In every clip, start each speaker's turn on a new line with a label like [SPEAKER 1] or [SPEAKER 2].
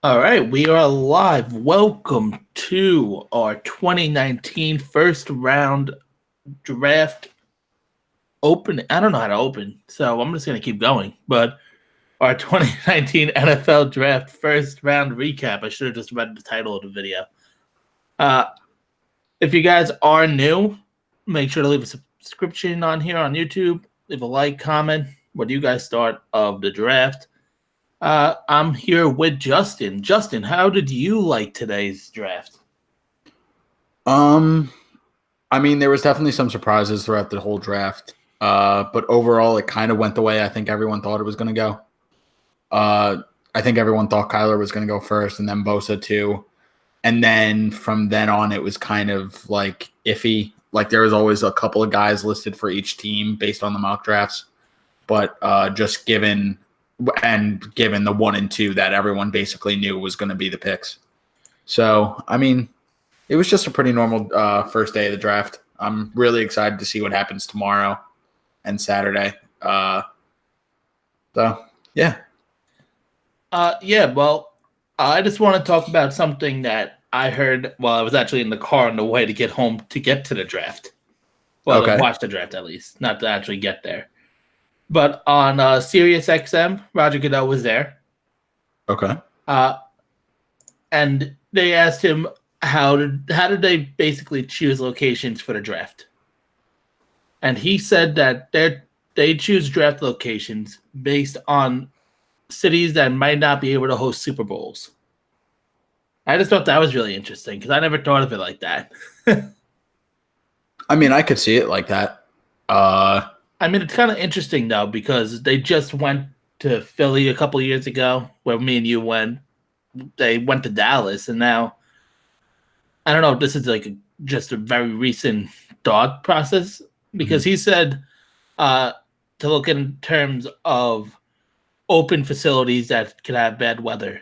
[SPEAKER 1] All right, we are live. Welcome to our 2019 first round draft open. I don't know how to open, so I'm just going to keep going. But our 2019 NFL draft first round recap. I should have just read the title of the video. Uh, if you guys are new, make sure to leave a subscription on here on YouTube. Leave a like, comment. What do you guys thought of the draft? I'm here with Justin. Justin, how did you like today's draft?
[SPEAKER 2] Um, I mean, there was definitely some surprises throughout the whole draft. But overall, it kind of went the way I think everyone thought it was going to go. I think everyone thought Kyler was going to go first, and then Bosa too. And then from then on, it was kind of like iffy. Like there was always a couple of guys listed for each team based on the mock drafts, but just given the 1 and 2 that everyone basically knew was going to be the picks. So I mean, it was just a pretty normal first day of the draft. I'm really excited to see what happens tomorrow and Saturday. So, yeah.
[SPEAKER 1] Well, I just want to talk about something that I heard while I was actually in the car on the way to get home to get to the draft. Well,
[SPEAKER 2] Okay.
[SPEAKER 1] to watch the draft at least, not to actually get there. But on Sirius XM, Roger Goodell was there.
[SPEAKER 2] Okay.
[SPEAKER 1] And they asked him how did they basically choose locations for the draft. And he said that they choose draft locations based on cities that might not be able to host Super Bowls. I just thought that was really interesting because I never thought of it like that.
[SPEAKER 2] I mean, I could see it like that.
[SPEAKER 1] I mean, it's kind of interesting though because they just went to Philly a couple years ago, where me and you went. They went to Dallas, and now I don't know if this is like just a very recent thought process because he said to look in terms of open facilities that could have bad weather,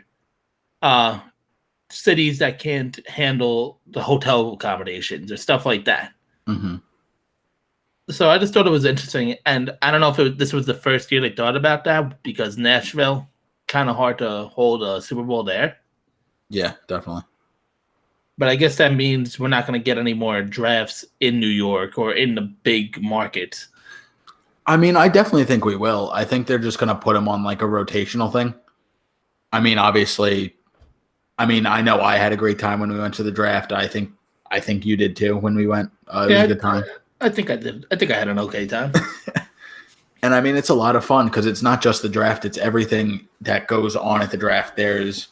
[SPEAKER 1] cities that can't handle the hotel accommodations or stuff like that.
[SPEAKER 2] Mm-hmm.
[SPEAKER 1] So I just thought it was interesting, and I don't know if this was the first year they thought about that because Nashville kind of hard to hold a Super Bowl there.
[SPEAKER 2] Yeah, definitely.
[SPEAKER 1] But I guess that means we're not going to get any more drafts in New York or in the big markets.
[SPEAKER 2] I mean, I definitely think we will. I think they're just going to put them on like a rotational thing. I mean, obviously, I know I had a great time when we went to the draft. I think you did too when we went. It was a good time.
[SPEAKER 1] I think I did. I think I had an okay time.
[SPEAKER 2] And I mean, it's a lot of fun because it's not just the draft; it's everything that goes on at the draft. There's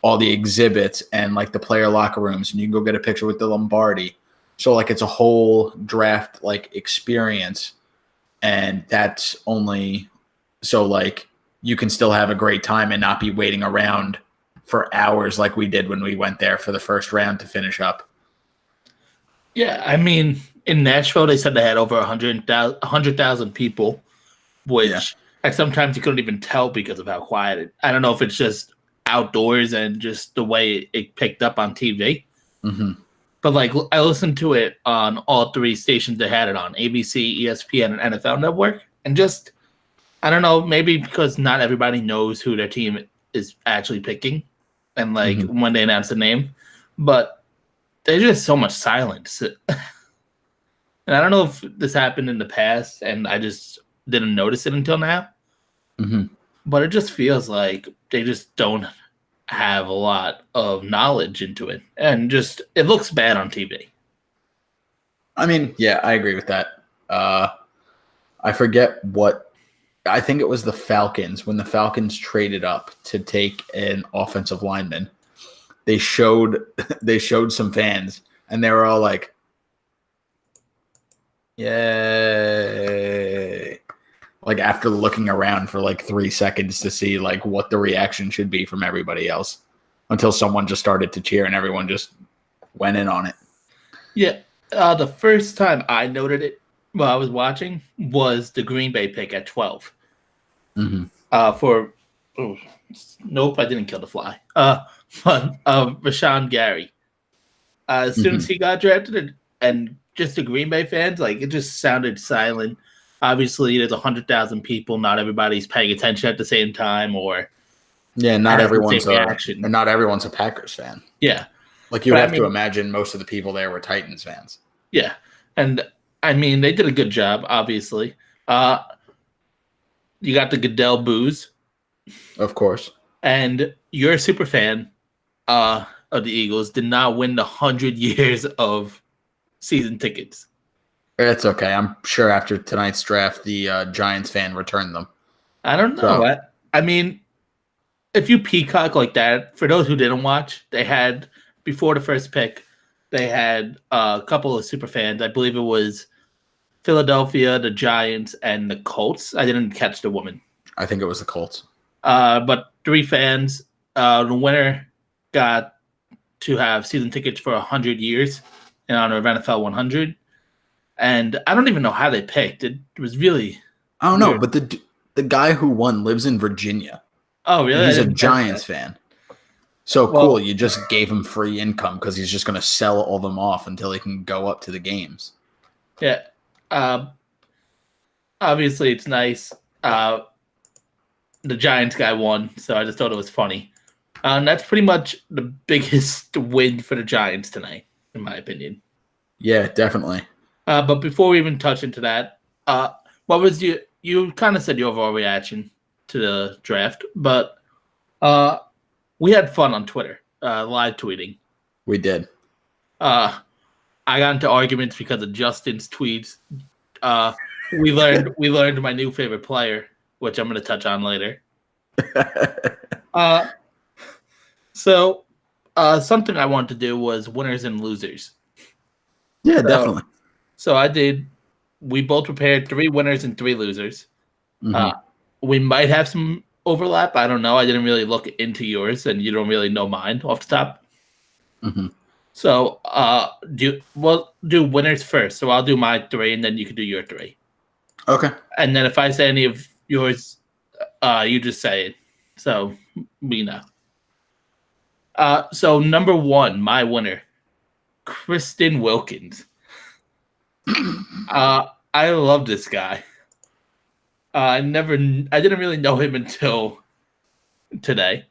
[SPEAKER 2] all the exhibits and like the player locker rooms, and you can go get a picture with the Lombardi. So like, it's a whole draft like experience, and that's only so like you can still have a great time and not be waiting around for hours like we did when we went there for the first round to finish up.
[SPEAKER 1] Yeah, I mean, in Nashville, they said they had over 100,000 people, which sometimes you couldn't even tell because of how quiet it. I don't know if it's just outdoors and just the way it picked up on TV.
[SPEAKER 2] Mm-hmm.
[SPEAKER 1] But like, I listened to it on all three stations they had it on: ABC, ESPN, and NFL Network. And just, I don't know, maybe because not everybody knows who their team is actually picking, and like when they announce the name, but there's just so much silence. And I don't know if this happened in the past and I just didn't notice it until now.
[SPEAKER 2] Mm-hmm.
[SPEAKER 1] But it just feels like they just don't have a lot of knowledge into it. And just, it looks bad on TV.
[SPEAKER 2] I mean, yeah, I agree with that. I forget what, I think it was the Falcons. When the Falcons traded up to take an offensive lineman, they showed some fans and they were all like, yay. Like after looking around for like 3 seconds to see like what the reaction should be from everybody else until someone just started to cheer and everyone just went in on it.
[SPEAKER 1] Yeah. The first time I noted it while I was watching was the Green Bay pick at 12. Nope, I didn't kill the fly. Rashawn Gary. As soon as he got drafted and just the Green Bay fans, like it just sounded silent. Obviously, there's 100,000 people. Not everybody's paying attention at the same time, or
[SPEAKER 2] Yeah,
[SPEAKER 1] has the same reaction.
[SPEAKER 2] not everyone's a Packers fan.
[SPEAKER 1] Yeah.
[SPEAKER 2] Like you'd
[SPEAKER 1] But,
[SPEAKER 2] have to imagine most of the people there were Titans fans.
[SPEAKER 1] Yeah. And I mean, they did a good job, obviously. You got the Goodell booze,
[SPEAKER 2] Of course.
[SPEAKER 1] and you're a super fan of the Eagles, did not win the 100 years of season tickets.
[SPEAKER 2] It's okay. I'm sure after tonight's draft, the Giants fan returned them.
[SPEAKER 1] I don't know.
[SPEAKER 2] So-
[SPEAKER 1] I mean, if you peacock like that, for those who didn't watch, they had, before the first pick, they had a couple of super fans. I believe it was Philadelphia, the Giants, and the Colts. I didn't catch the woman.
[SPEAKER 2] I think it was the Colts.
[SPEAKER 1] But 3 fans. The winner got to have season tickets for 100 years in honor of NFL 100. And I don't even know how they picked. It was really...
[SPEAKER 2] I don't know,
[SPEAKER 1] weird.
[SPEAKER 2] but the guy who won lives in Virginia.
[SPEAKER 1] Oh, really?
[SPEAKER 2] He's
[SPEAKER 1] I
[SPEAKER 2] a
[SPEAKER 1] didn't catch
[SPEAKER 2] Giants
[SPEAKER 1] that.
[SPEAKER 2] fan. So
[SPEAKER 1] Well-
[SPEAKER 2] cool. You just gave him free income because he's just going to sell all them off until he can go up to the games.
[SPEAKER 1] Yeah. Obviously, it's nice. The Giants guy won, so I just thought it was funny. And that's pretty much the biggest win for the Giants tonight, in my opinion.
[SPEAKER 2] Yeah, definitely.
[SPEAKER 1] But before we even touch into that, what was you kind of said your overall reaction to the draft, but we had fun on Twitter, live tweeting.
[SPEAKER 2] We did.
[SPEAKER 1] I got into arguments because of Justin's tweets. We learned my new favorite player, which I'm going to touch on later. So something I wanted to do was winners and losers.
[SPEAKER 2] Yeah, definitely.
[SPEAKER 1] So I did. We both prepared 3 winners and 3 losers.
[SPEAKER 2] Mhm.
[SPEAKER 1] We might have some overlap. I don't know. I didn't really look into yours, and you don't really know mine off the top.
[SPEAKER 2] Mhm.
[SPEAKER 1] So we'll do winners first. So I'll do my 3, and then you can do your 3.
[SPEAKER 2] Okay.
[SPEAKER 1] And then if I say any of yours, you just say it. So we know. So number 1, my winner, Kristen Wilkins. I love this guy. I didn't really know him until today.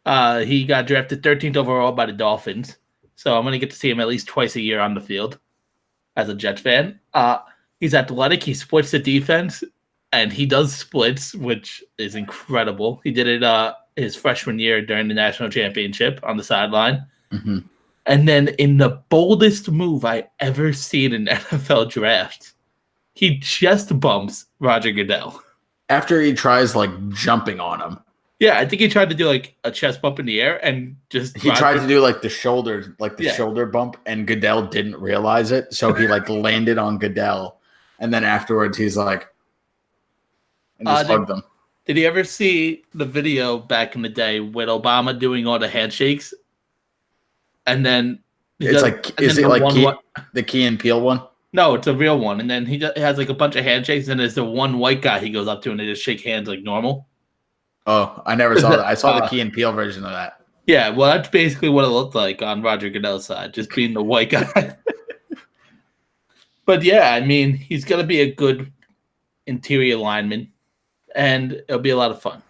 [SPEAKER 1] He got drafted 13th overall by the Dolphins, so I'm gonna get to see him at least twice a year on the field as a Jets fan. He's athletic. He splits the defense, and he does splits, which is incredible. He did it his freshman year during the national championship on the sideline.
[SPEAKER 2] hmm
[SPEAKER 1] And then in the boldest move I ever seen in NFL draft, he chest bumps Roger Goodell.
[SPEAKER 2] After he tries like jumping on him,
[SPEAKER 1] Yeah, I think he tried to do like a chest bump in the air and just
[SPEAKER 2] he tried to do like the shoulder bump, and Goodell didn't realize it, so he like landed on Goodell, and then afterwards he's like, and just hugged him.
[SPEAKER 1] Did he ever see the video back in the day with Obama doing all the handshakes? And then
[SPEAKER 2] It's like, is it like the Key and Peele one?
[SPEAKER 1] No, it's a real one. And then he has like a bunch of handshakes, and there's the one white guy he goes up to, and they just shake hands like normal.
[SPEAKER 2] Oh, I never saw that. I saw the Key and Peele version of that.
[SPEAKER 1] Yeah, well, that's basically what it looked like on Roger Goodell's side, just being the white guy. But yeah, I mean, he's going to be a good interior lineman, and it'll be a lot of fun.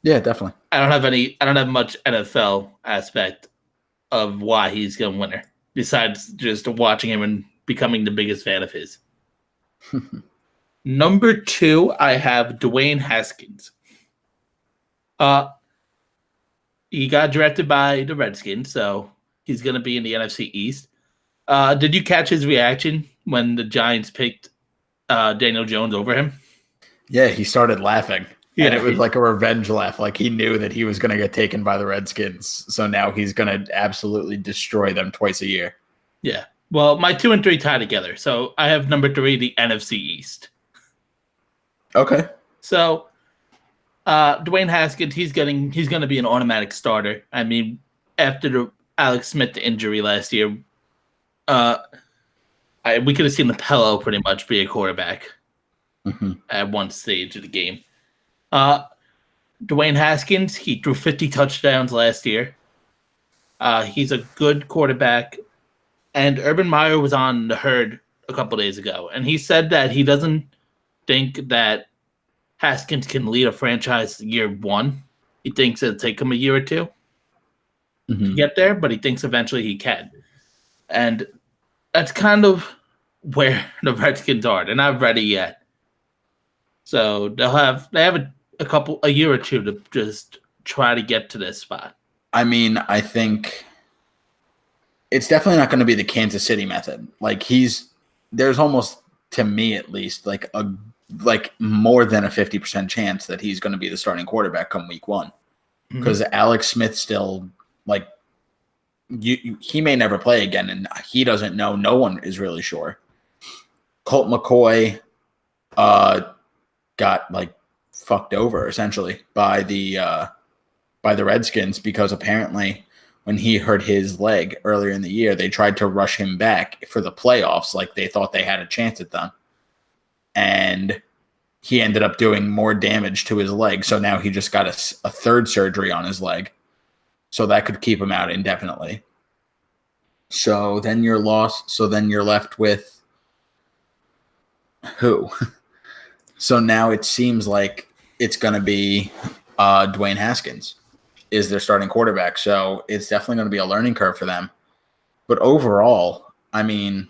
[SPEAKER 2] Yeah, definitely.
[SPEAKER 1] I don't have much NFL aspect of why he's going to win her, besides just watching him and becoming the biggest fan of his. Number 2, I have Dwayne Haskins. He got drafted by the Redskins, so he's going to be in the NFC East. Did you catch his reaction when the Giants picked Daniel Jones over him?
[SPEAKER 2] Yeah, he started laughing.
[SPEAKER 1] Yeah,
[SPEAKER 2] and it was like a revenge laugh. Like he knew that he was going to get taken by the Redskins. So now he's going to absolutely destroy them twice a year.
[SPEAKER 1] Yeah. Well, my 2 and 3 tie together. So I have number 3, the NFC East.
[SPEAKER 2] Okay.
[SPEAKER 1] So Dwayne Haskins, he's going to be an automatic starter. I mean, after the Alex Smith injury last year, we could have seen LaPello pretty much be a quarterback at one stage of the game. Dwayne Haskins, he threw 50 touchdowns last year. He's a good quarterback. And Urban Meyer was on the Herd a couple days ago, and he said that he doesn't think that Haskins can lead a franchise year 1. He thinks it'll take him a year or two to
[SPEAKER 2] Mhm.
[SPEAKER 1] get there, but he thinks eventually he can. And that's kind of where the Redskins are. They're not ready yet. So they have a year or two to just try to get to this spot.
[SPEAKER 2] I mean, I think it's definitely not going to be the Kansas City method. Like there's almost, to me at least, like more than a 50% chance that he's going to be the starting quarterback come week 1. Because Alex Smith still, like, he may never play again, and he doesn't know. No one is really sure. Colt McCoy got like fucked over essentially by the Redskins, because apparently when he hurt his leg earlier in the year, they tried to rush him back for the playoffs, like they thought they had a chance at them, and he ended up doing more damage to his leg. So now he just got a third surgery on his leg, so that could keep him out indefinitely. So then you're left with who? So now it seems like it's going to be Dwayne Haskins is their starting quarterback. So it's definitely going to be a learning curve for them. But overall, I mean,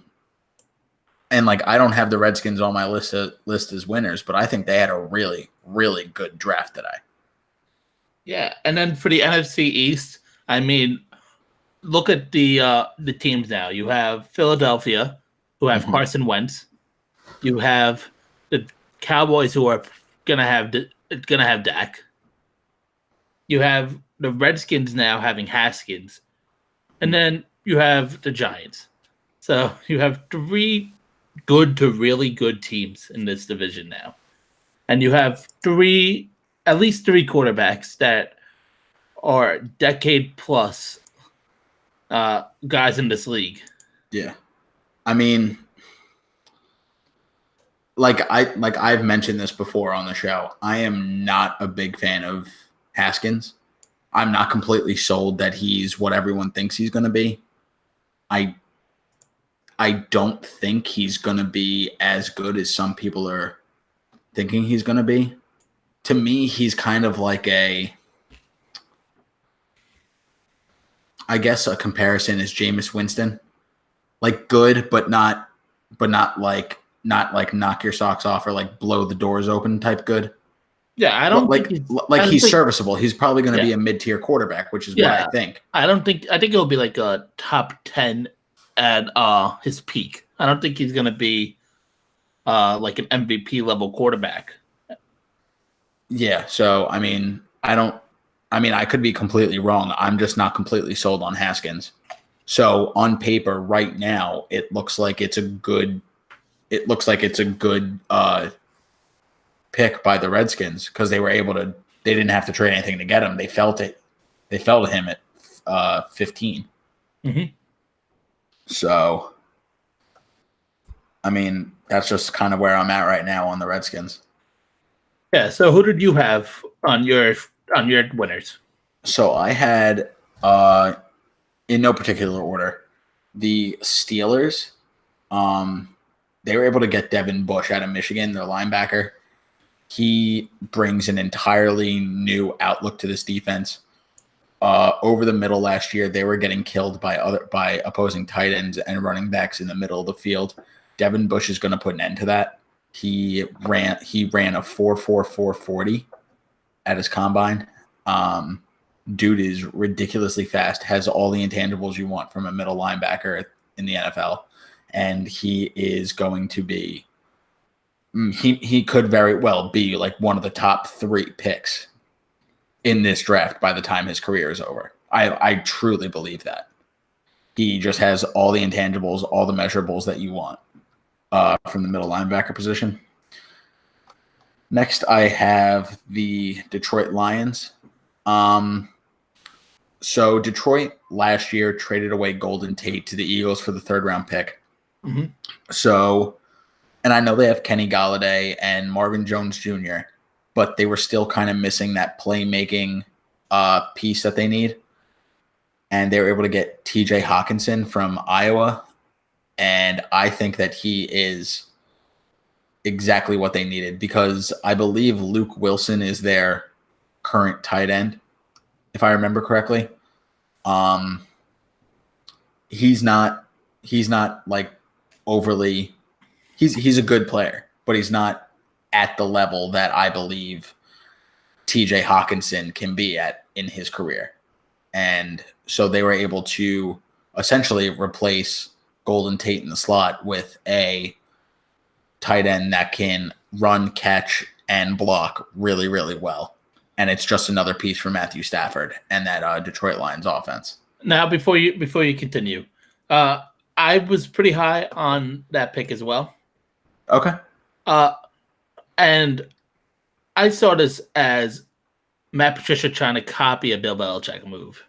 [SPEAKER 2] and like I don't have the Redskins on my list as winners, but I think they had a really, really good draft today.
[SPEAKER 1] Yeah, and then for the NFC East, I mean, look at the teams now. You have Philadelphia, who have Carson Wentz. You have the Cowboys, who are gonna have Dak. You have the Redskins now having Haskins, and then you have the Giants. So you have 3 good to really good teams in this division now, and you have at least 3 quarterbacks that are decade plus guys in this league.
[SPEAKER 2] Yeah, I mean, I've mentioned this before on the show. I am not a big fan of Haskins. I'm not completely sold that he's what everyone thinks he's going to be. I don't think he's going to be as good as some people are thinking he's going to be. To me, he's kind of like I guess a comparison is Jameis Winston. Like good, but not like knock your socks off or like blow the doors open type good.
[SPEAKER 1] Yeah, I don't
[SPEAKER 2] think he's serviceable. He's probably going to be a mid-tier quarterback, which is what I think.
[SPEAKER 1] I think it'll be like a top 10 at his peak. I don't think he's going to be like an MVP level quarterback.
[SPEAKER 2] Yeah, so I mean, I could be completely wrong. I'm just not completely sold on Haskins. So on paper right now, it looks like it's a good pick by the Redskins, because they didn't have to trade anything to get him. They fell to him at 15.
[SPEAKER 1] Mm-hmm.
[SPEAKER 2] So, I mean, that's just kind of where I'm at right now on the Redskins.
[SPEAKER 1] Yeah. So who did you have on your winners?
[SPEAKER 2] So I had, in no particular order, the Steelers. They were able to get Devin Bush out of Michigan, their linebacker. He brings an entirely new outlook to this defense. Over the middle last year, they were getting killed by opposing tight ends and running backs in the middle of the field. Devin Bush is going to put an end to that. He ran a 4.44 40 at his combine. Dude is ridiculously fast, has all the intangibles you want from a middle linebacker in the NFL, and he is going to be he could very well be like one of the top 3 picks in this draft by the time his career is over. I truly believe that. He just has all the intangibles, all the measurables that you want from the middle linebacker position. Next, I have the Detroit Lions. So Detroit last year traded away Golden Tate to the Eagles for the 3rd round pick.
[SPEAKER 1] Mm-hmm.
[SPEAKER 2] So, and I know they have Kenny Golladay and Marvin Jones Jr., but they were still kind of missing that playmaking piece that they need. And they were able to get TJ Hawkinson from Iowa. And I think that he is exactly what they needed, because I believe Luke Wilson is their current tight end. if I remember correctly. He's not like overly. He's a good player, but he's not at the level that I believe TJ Hawkinson can be at in his career. And so they were able to essentially replace Golden Tate in the slot with a tight end that can run, catch, and block really, really well. And it's just another piece for Matthew Stafford and that Detroit Lions offense.
[SPEAKER 1] Now, before you continue, I was pretty high on that pick as well.
[SPEAKER 2] Okay.
[SPEAKER 1] And I saw this as Matt Patricia trying to copy a Bill Belichick move.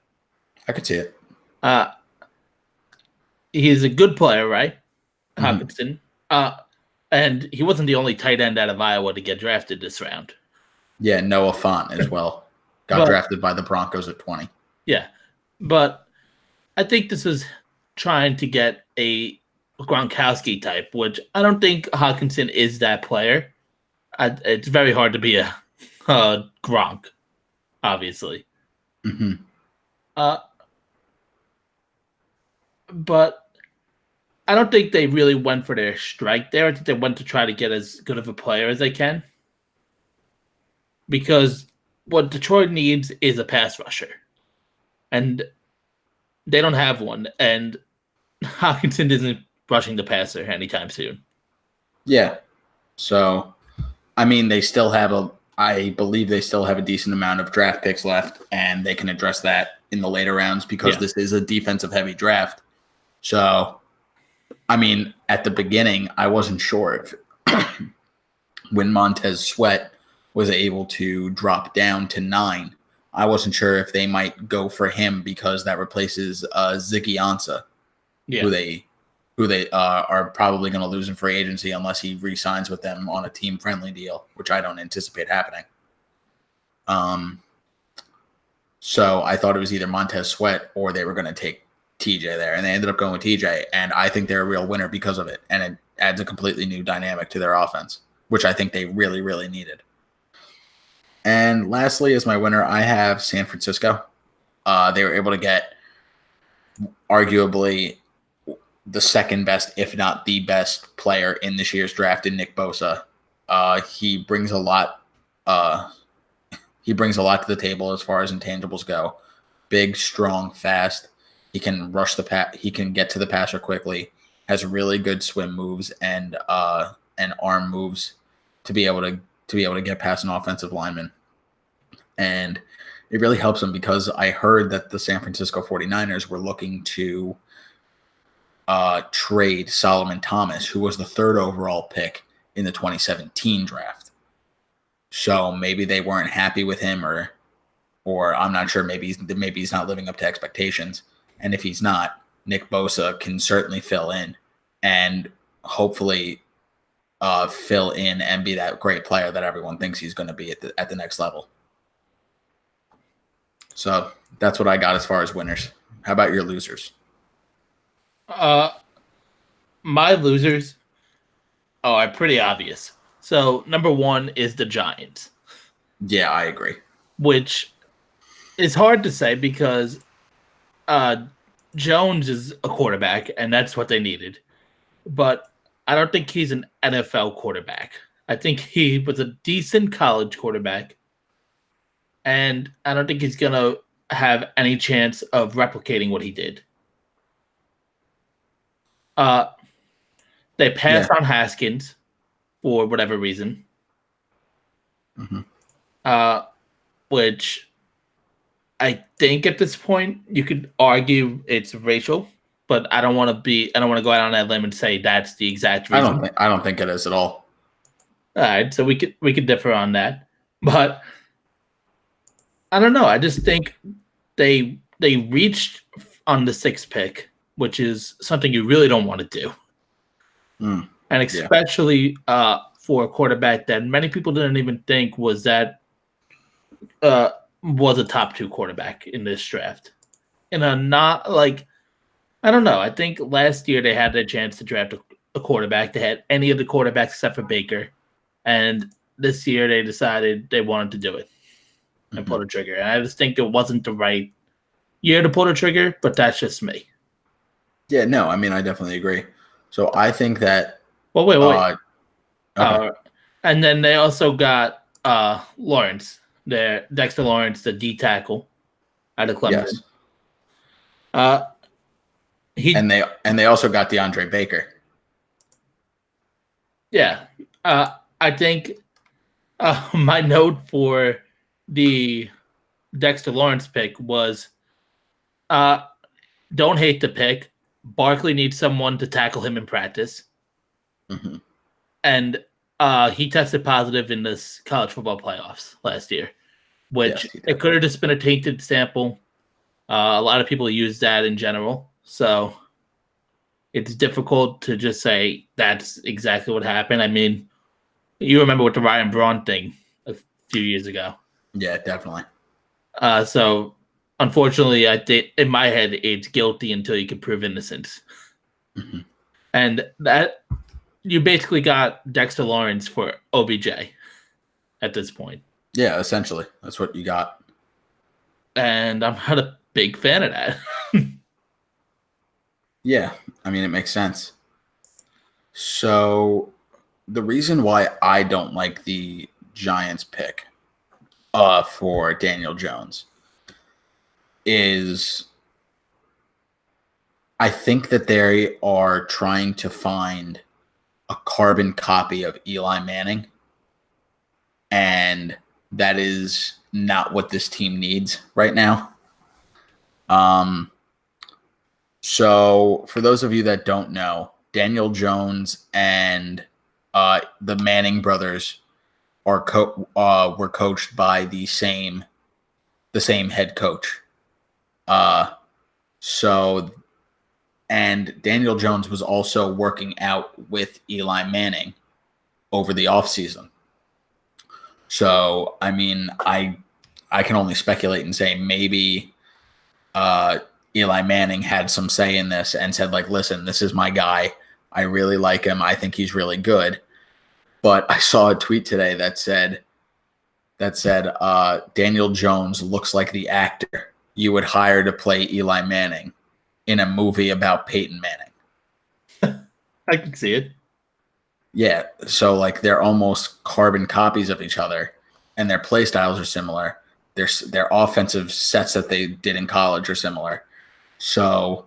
[SPEAKER 2] I could see it.
[SPEAKER 1] He's a good player, right? Hawkinson. And he wasn't the only tight end out of Iowa to get drafted this round.
[SPEAKER 2] Yeah, Noah Fant as well. Got drafted by the Broncos at 20.
[SPEAKER 1] Yeah. But I think this is trying to get a Gronkowski type, which I don't think Hawkinson is that player. It's very hard to be a Gronk, obviously.
[SPEAKER 2] Mm-hmm.
[SPEAKER 1] But I don't think they really went for their strike there. I think they went to try to get as good of a player as they can. Because what Detroit needs is a pass rusher. And they don't have one. And Hawkinson isn't rushing the passer anytime soon.
[SPEAKER 2] Yeah. So, I mean, I believe they still have a decent amount of draft picks left, and they can address that in the later rounds because this is a defensive-heavy draft. So, I mean, at the beginning, I wasn't sure if when Montez Sweat was able to drop down to 9, I wasn't sure if they might go for him because that replaces Ziggy Ansah, who they are probably going to lose in free agency unless he re-signs with them on a team-friendly deal, which I don't anticipate happening. So I thought it was either Montez Sweat or they were going to take TJ there, and they ended up going with TJ, and I think they're a real winner because of it, and it adds a completely new dynamic to their offense, which I think they really, really needed. And lastly, as my winner, I have San Francisco. They were able to get arguably the second best, if not the best player in this year's draft in Nick Bosa. He brings a lot. He brings a lot to the table as far as intangibles go. Big, strong, fast. He can rush the pass. He can get to the passer quickly. Has really good swim moves and arm moves to be able to get past an offensive lineman. And it really helps him because I heard that the San Francisco 49ers were looking to trade Solomon Thomas, who was the 3rd overall pick in the 2017 draft. So maybe they weren't happy with him, or I'm not sure. Maybe he's not living up to expectations. And if he's not, Nick Bosa can certainly fill in and hopefully fill in and be that great player that everyone thinks he's going to be at the next level. So that's what I got as far as winners. How about your losers?
[SPEAKER 1] My losers are pretty obvious. So number 1 is the Giants.
[SPEAKER 2] Yeah, I agree.
[SPEAKER 1] Which is hard to say because Jones is a quarterback, and that's what they needed. But I don't think he's an NFL quarterback. I think he was a decent college quarterback, and I don't think he's going to have any chance of replicating what he did. They passed on Haskins for whatever reason.
[SPEAKER 2] Mm-hmm.
[SPEAKER 1] Which I think at this point you could argue it's racial, but I don't want to go out on that limb and say that's the exact reason.
[SPEAKER 2] I don't think it is at all.
[SPEAKER 1] All right, so we could differ on that, but I don't know. I just think they reached on the 6th pick, which is something you really don't want to do. And especially for a quarterback that many people didn't even think was a top 2 quarterback in this draft. In a not like, I don't know. I think last year they had their chance to draft a quarterback. They had any of the quarterbacks except for Baker. And this year they decided they wanted to do it. and pull the trigger. And I just think it wasn't the right year to pull the trigger, but that's just me.
[SPEAKER 2] Yeah, no, I mean, I definitely agree. So I think that.
[SPEAKER 1] Well, wait.
[SPEAKER 2] Okay.
[SPEAKER 1] And then they also got Lawrence, Dexter Lawrence, the D tackle out of Clemson.
[SPEAKER 2] Yes.
[SPEAKER 1] He
[SPEAKER 2] and they also got DeAndre Baker.
[SPEAKER 1] Yeah. I think my note for the Dexter Lawrence pick was don't hate the pick. Barkley needs someone to tackle him in practice.
[SPEAKER 2] Mm-hmm.
[SPEAKER 1] And he tested positive in this college football playoffs last year, which it could have just been a tainted sample. A lot of people use that in general. So it's difficult to just say that's exactly what happened. I mean, you remember with the Ryan Braun thing a few years ago.
[SPEAKER 2] Yeah, definitely.
[SPEAKER 1] So unfortunately, I think in my head, it's guilty until you can prove innocence.
[SPEAKER 2] Mm-hmm.
[SPEAKER 1] And that you basically got Dexter Lawrence for OBJ at this point.
[SPEAKER 2] Yeah, essentially. That's what you got.
[SPEAKER 1] And I'm not a big fan of that.
[SPEAKER 2] Yeah, I mean, it makes sense. So the reason why I don't like the Giants pick for Daniel Jones is I think that they are trying to find a carbon copy of Eli Manning, and that is not what this team needs right now. So for those of you that don't know, Daniel Jones and the Manning brothers are were coached by the same head coach. And Daniel Jones was also working out with Eli Manning over the offseason. So I mean, I can only speculate and say maybe Eli Manning had some say in this and said, like, listen, this is my guy. I really like him. I think he's really good. But I saw a tweet today that said Daniel Jones looks like the actor you would hire to play Eli Manning in a movie about Peyton Manning.
[SPEAKER 1] I can see it.
[SPEAKER 2] Yeah. So like they're almost carbon copies of each other, and their play styles are similar. Their offensive sets that they did in college are similar. So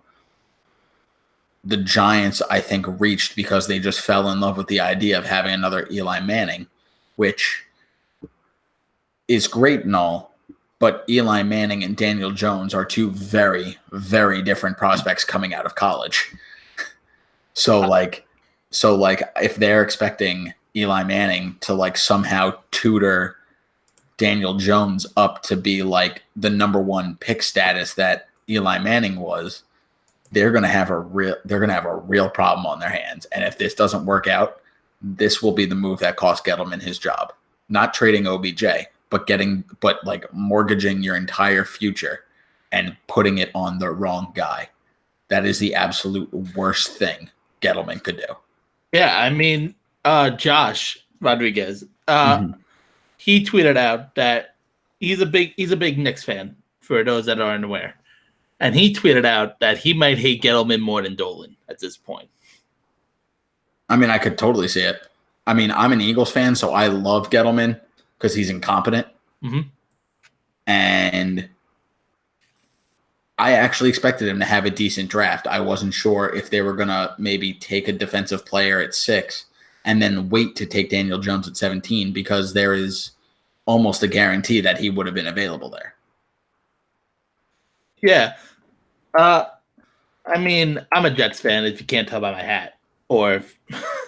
[SPEAKER 2] the Giants, I think, reached because they just fell in love with the idea of having another Eli Manning, which is great and all, but Eli Manning and Daniel Jones are two very, very different prospects coming out of college. So if they're expecting Eli Manning to like somehow tutor Daniel Jones up to be like the number one pick status that Eli Manning was, they're gonna have a real problem on their hands. And if this doesn't work out, this will be the move that cost Gettleman his job. Not trading OBJ, but like mortgaging your entire future and putting it on the wrong guy. That is the absolute worst thing Gettleman could do.
[SPEAKER 1] Yeah, I mean, Josh Rodriguez, he tweeted out that he's a big Knicks fan, for those that aren't aware. And he tweeted out that he might hate Gettleman more than Dolan at this point.
[SPEAKER 2] I mean, I could totally see it. I mean, I'm an Eagles fan, so I love Gettleman because he's incompetent.
[SPEAKER 1] Mm-hmm.
[SPEAKER 2] And I actually expected him to have a decent draft. I wasn't sure if they were going to maybe take a defensive player at 6 and then wait to take Daniel Jones at 17 because there is almost a guarantee that he would have been available there.
[SPEAKER 1] Yeah. I mean, I'm a Jets fan, if you can't tell by my hat or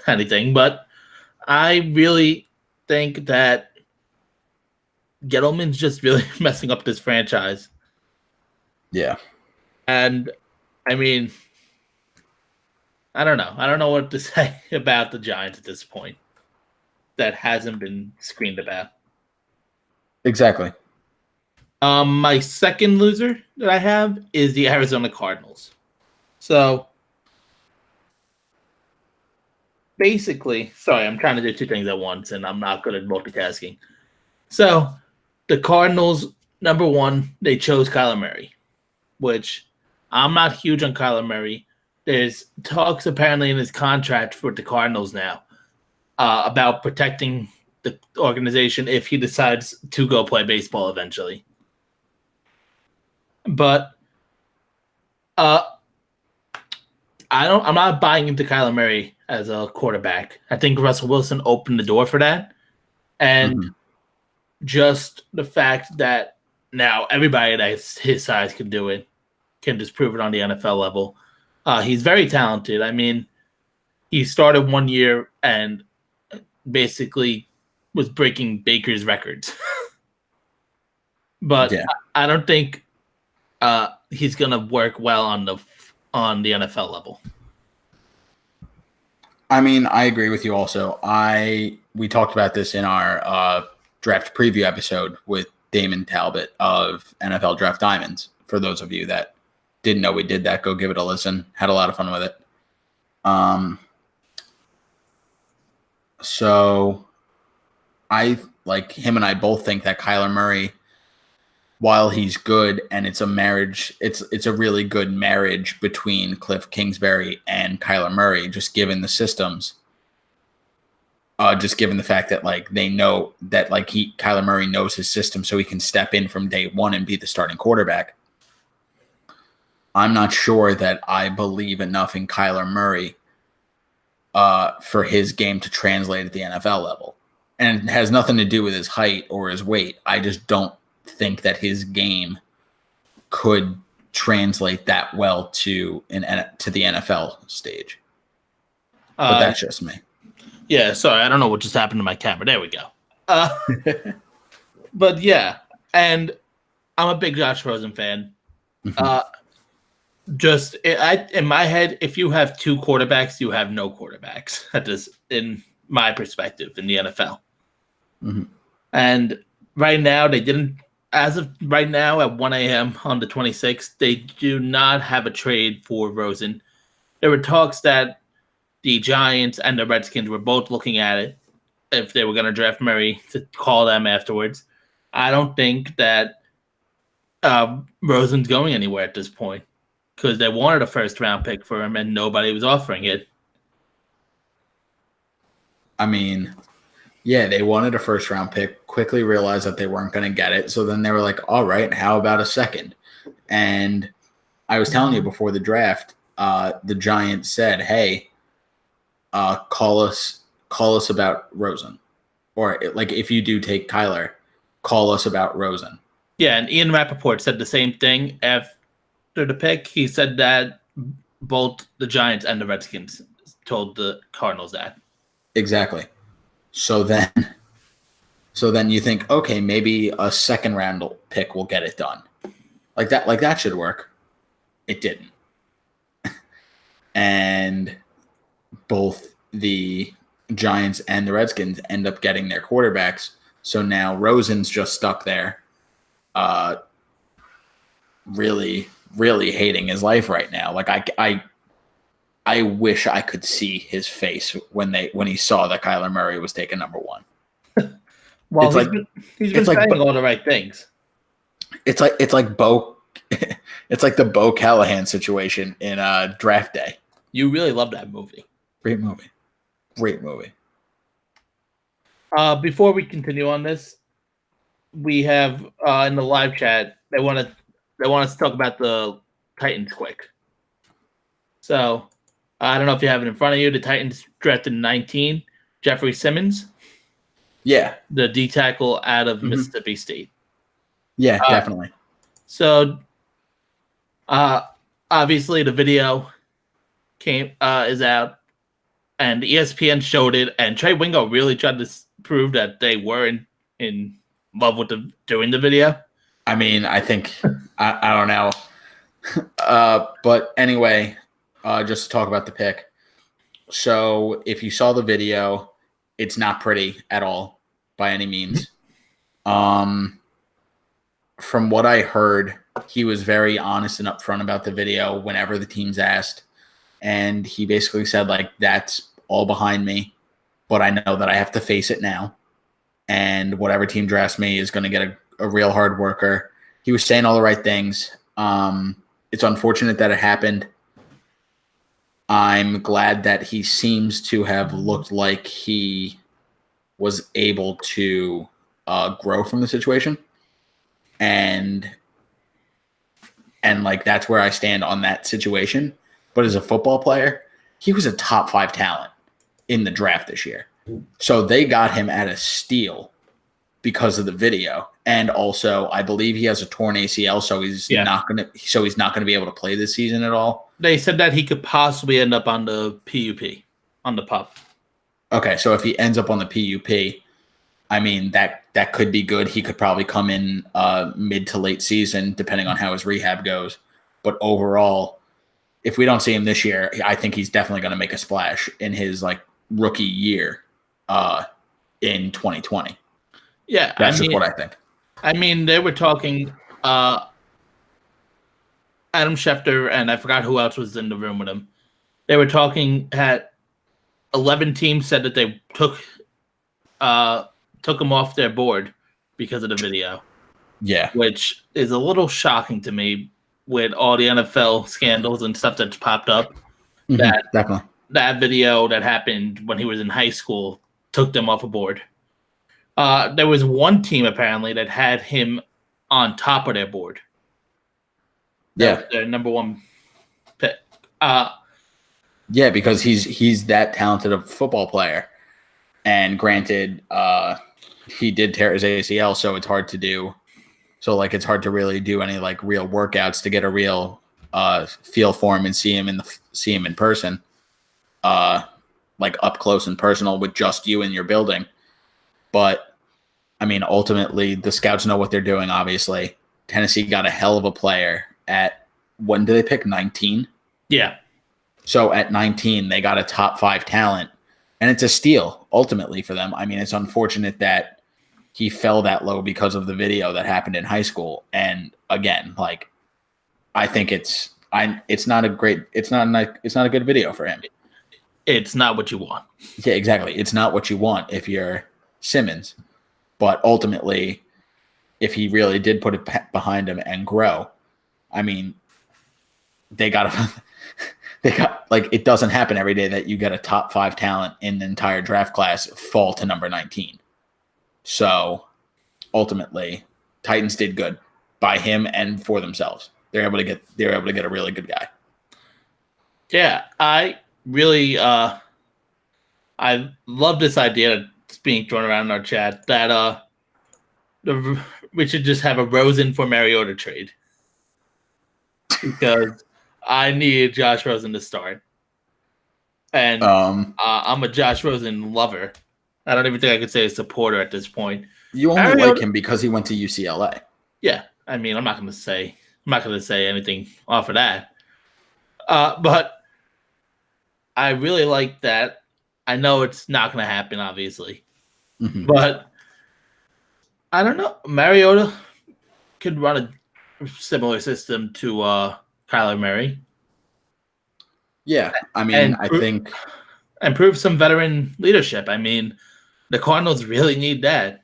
[SPEAKER 1] anything, but I really think that Gettleman's just really messing up this franchise.
[SPEAKER 2] Yeah.
[SPEAKER 1] And I mean, I don't know. I don't know what to say about the Giants at this point that hasn't been screened about.
[SPEAKER 2] Exactly.
[SPEAKER 1] My second loser that I have is the Arizona Cardinals. So basically, sorry, I'm trying to do two things at once and I'm not good at multitasking. So the Cardinals, number one, they chose Kyler Murray, which I'm not huge on Kyler Murray. There's talks apparently in his contract with the Cardinals now about protecting the organization if he decides to go play baseball eventually. But I'm not buying into Kyler Murray as a quarterback. I think Russell Wilson opened the door for that. And just the fact that now everybody that's his size can do it, can just prove it on the NFL level. He's very talented. I mean, he started 1 year and basically was breaking Baker's records. But yeah. I don't think he's going to work well on the NFL level.
[SPEAKER 2] I mean, I agree with you also. We talked about this in our draft preview episode with Damon Talbot of NFL Draft Diamonds. For those of you that didn't know we did that, go give it a listen. Had a lot of fun with it. So I, like him and I both think that Kyler Murray, while he's good and it's a marriage, it's a really good marriage between Cliff Kingsbury and Kyler Murray, just given the systems. Just given the fact that like they know that like Kyler Murray knows his system, so he can step in from day one and be the starting quarterback. I'm not sure that I believe enough in Kyler Murray for his game to translate at the NFL level. And it has nothing to do with his height or his weight. I just don't think that his game could translate that well to the NFL stage. But that's just me.
[SPEAKER 1] Yeah, sorry, I don't know what just happened to my camera. There we go. But yeah, and I'm a big Josh Rosen fan. Just in my head, if you have two quarterbacks, you have no quarterbacks. That is, in my perspective, in the NFL. And right now, they didn't. As of right now, at 1 a.m. on the 26th, they do not have a trade for Rosen. There were talks that the Giants and the Redskins were both looking at it if they were going to draft Murray to call them afterwards. I don't think that Rosen's going anywhere at this point because they wanted a first-round pick for him and nobody was offering it.
[SPEAKER 2] I mean, yeah, they wanted a first-round pick, quickly realized that they weren't going to get it. So then they were like, all right, how about a second? And I was telling you before the draft, the Giants said, hey, call us about Rosen. Or like if you do take Kyler, call us about Rosen.
[SPEAKER 1] Yeah, and Ian Rappaport said the same thing after the pick. He said that both the Giants and the Redskins told the Cardinals that.
[SPEAKER 2] Exactly. So then you think, okay, maybe a second round pick will get it done. Like that should work. It didn't. And both the Giants and the Redskins end up getting their quarterbacks. So now Rosen's just stuck there, really, really hating his life right now. Like I wish I could see his face when he saw that Kyler Murray was taken number one.
[SPEAKER 1] Well, he's been saying all the right things.
[SPEAKER 2] It's like Bo. It's like the Bo Callahan situation in Draft Day.
[SPEAKER 1] You really love that movie.
[SPEAKER 2] Great movie.
[SPEAKER 1] Before we continue on this, we have in the live chat they want us to talk about the Titans quick. So I don't know if you have it in front of you. The Titans drafted 19, Jeffrey Simmons.
[SPEAKER 2] Yeah,
[SPEAKER 1] the D tackle out of Mississippi State.
[SPEAKER 2] Yeah, definitely.
[SPEAKER 1] So, obviously, the video is out, and ESPN showed it, and Trey Wingo really tried to prove that they were in love with doing the video.
[SPEAKER 2] I mean, I think I don't know, but anyway, just to talk about the pick. So, if you saw the video, it's not pretty at all by any means. From what I heard, he was very honest and upfront about the video whenever the teams asked. And he basically said, like, that's all behind me, but I know that I have to face it now. And whatever team drafts me is going to get a real hard worker. He was saying all the right things. It's unfortunate that it happened. I'm glad that he seems to have looked like he was able to grow from the situation, and like that's where I stand on that situation. But as a football player, he was a top 5 talent in the draft this year, so they got him at a steal because of the video, and also I believe he has a torn ACL, so he's not gonna be able to play this season at all.
[SPEAKER 1] They said that he could possibly end up on the PUP, on the PUP.
[SPEAKER 2] Okay, so if he ends up on the PUP, I mean that could be good. He could probably come in mid to late season, depending on how his rehab goes. But overall, if we don't see him this year, I think he's definitely going to make a splash in his like rookie year in 2020.
[SPEAKER 1] Yeah,
[SPEAKER 2] that's just what I think.
[SPEAKER 1] I mean, they were talking. Adam Schefter and I forgot who else was in the room with him. They were talking. Had 11 teams said that they took him off their board because of the video.
[SPEAKER 2] Yeah,
[SPEAKER 1] which is a little shocking to me with all the NFL scandals and stuff that's popped up. That
[SPEAKER 2] definitely
[SPEAKER 1] that video that happened when he was in high school took them off a board. There was one team apparently that had him on top of their board. Their number one pick.
[SPEAKER 2] Yeah, because he's that talented of a football player. And granted, he did tear his ACL, so it's hard to do. So like it's hard to really do any like real workouts to get a real feel for him and see him in person, like up close and personal with just you in your building. But I mean, ultimately, the scouts know what they're doing. Obviously, Tennessee got a hell of a player at when did they pick 19?
[SPEAKER 1] Yeah.
[SPEAKER 2] So at 19, they got a top 5 talent, and it's a steal ultimately for them. I mean, it's unfortunate that he fell that low because of the video that happened in high school. And again, like I think it's not a good video for him.
[SPEAKER 1] It's not what you want.
[SPEAKER 2] Yeah, exactly. It's not what you want if you're Simmons. But ultimately, if he really did put it behind him and grow, I mean, they got like it doesn't happen every day that you get a top 5 talent in the entire draft class fall to number 19. So ultimately, Titans did good by him and for themselves. They're able to get a really good guy.
[SPEAKER 1] Yeah, I really I love this idea that's being thrown around in our chat that we should just have a Rosen for Mariota trade because I need Josh Rosen to start, and I'm a Josh Rosen lover. I don't even think I could say a supporter at this point.
[SPEAKER 2] You only like him because he went to UCLA.
[SPEAKER 1] Yeah, I mean, I'm not going to say anything off of that. But I really like that. I know it's not going to happen, obviously, but I don't know. Mariota could run a similar system to Kyler Murray.
[SPEAKER 2] Yeah, I mean, I think
[SPEAKER 1] improve some veteran leadership. I mean, the Cardinals really need that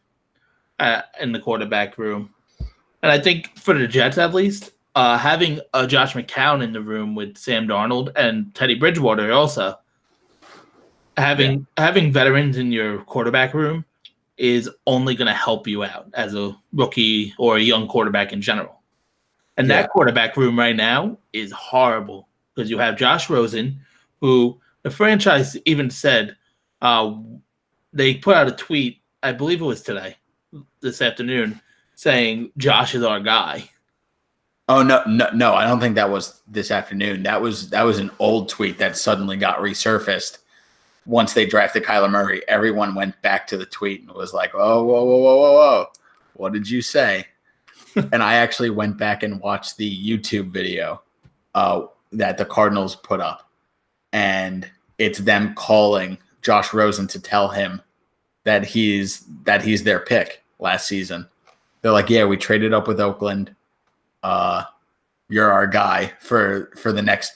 [SPEAKER 1] in the quarterback room. And I think for the Jets, at least, having a Josh McCown in the room with Sam Darnold and Teddy Bridgewater also, having veterans in your quarterback room is only going to help you out as a rookie or a young quarterback in general. And that quarterback room right now is horrible because you have Josh Rosen, who the franchise even said they put out a tweet, I believe it was this afternoon, saying Josh is our guy.
[SPEAKER 2] Oh no! I don't think that was this afternoon. That was an old tweet that suddenly got resurfaced once they drafted Kyler Murray. Everyone went back to the tweet and was like, "Oh, whoa! What did you say?" And I actually went back and watched the YouTube video that the Cardinals put up, and it's them calling Josh Rosen to tell him that he's their pick last season. They're like, "Yeah, we traded up with Oakland. You're our guy for the next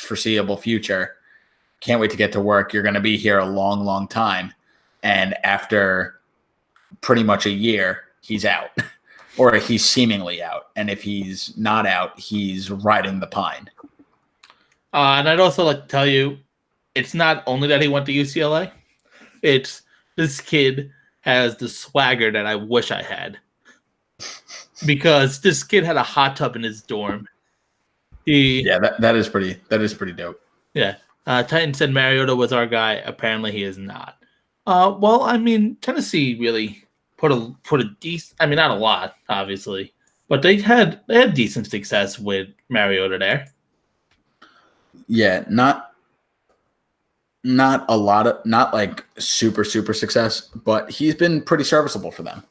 [SPEAKER 2] foreseeable future. Can't wait to get to work. You're going to be here a long, long time." And after pretty much a year, he's out. Or he's seemingly out. And if he's not out, he's riding the pine.
[SPEAKER 1] And I'd also like to tell you, it's not only that he went to UCLA. It's this kid has the swagger that I wish I had. Because this kid had a hot tub in his dorm.
[SPEAKER 2] That is pretty dope.
[SPEAKER 1] Yeah. Titan said Mariota was our guy. Apparently he is not. Well, I mean, Tennessee really put a decent, I mean, not a lot, obviously, but they had decent success with Mariota there.
[SPEAKER 2] Yeah, not a lot of, not like super success, but he's been pretty serviceable for them.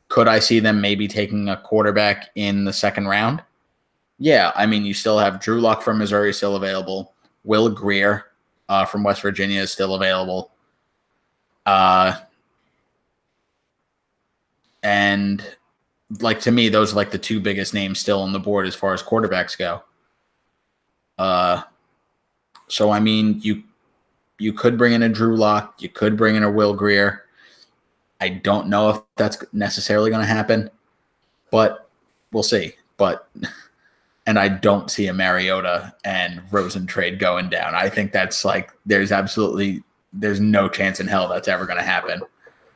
[SPEAKER 2] Could I see them maybe taking a quarterback in the second round? Yeah, I mean, you still have Drew Lock from Missouri still available. Will Grier from West Virginia is still available. And like, to me, those are like the two biggest names still on the board as far as quarterbacks go. So I mean, you could bring in a Drew Lock, you could bring in a Will Grier. I don't know if that's necessarily going to happen, but we'll see. And I don't see a Mariota and Rosen trade going down. I think that's like, there's no chance in hell that's ever going to happen.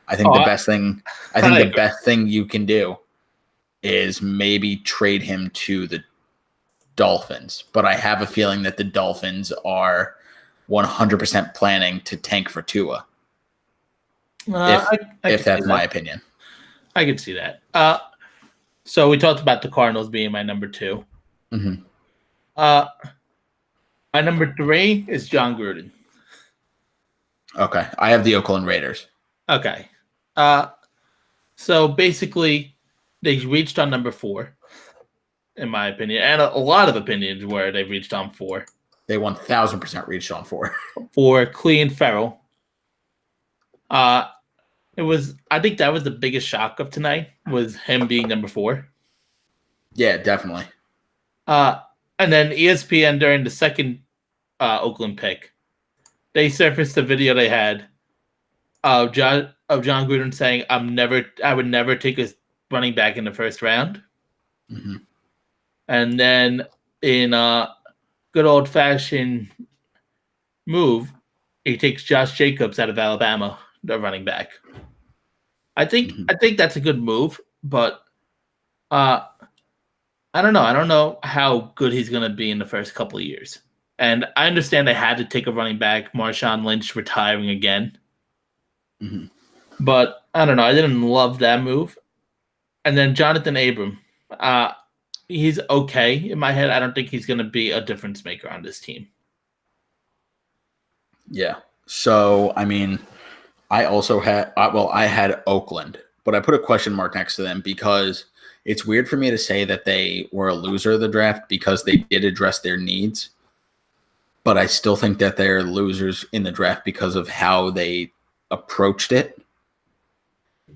[SPEAKER 2] I think the best thing you can do is maybe trade him to the Dolphins, but I have a feeling that the Dolphins are 100% planning to tank for Tua. If that's my opinion.
[SPEAKER 1] I could see that. So we talked about the Cardinals being my number 2.
[SPEAKER 2] Mm-hmm.
[SPEAKER 1] My number 3 is John Gruden.
[SPEAKER 2] Okay. I have the Oakland Raiders.
[SPEAKER 1] Okay. So basically, they reached on number 4, in my opinion, and a lot of opinions where they've reached on 4.
[SPEAKER 2] They 1,000% reached on 4.
[SPEAKER 1] For Clelin Ferrell. I think that was the biggest shock of tonight, was him being number 4.
[SPEAKER 2] Yeah, definitely.
[SPEAKER 1] And then ESPN during the second Oakland pick, they surfaced a video they had of John Gruden saying, I would never take a running back in the first round.
[SPEAKER 2] Mm-hmm.
[SPEAKER 1] And then in a good old fashioned move, he takes Josh Jacobs out of Alabama, the running back. I think that's a good move, but I don't know. I don't know how good he's going to be in the first couple of years. And I understand they had to take a running back, Marshawn Lynch retiring again.
[SPEAKER 2] Mm-hmm.
[SPEAKER 1] But I don't know. I didn't love that move. And then Jonathan Abram. He's okay in my head. I don't think he's going to be a difference maker on this team.
[SPEAKER 2] Yeah. So, I mean, I also had, I had Oakland, but I put a question mark next to them because it's weird for me to say that they were a loser of the draft because they did address their needs. But I still think that they're losers in the draft because of how they approached it.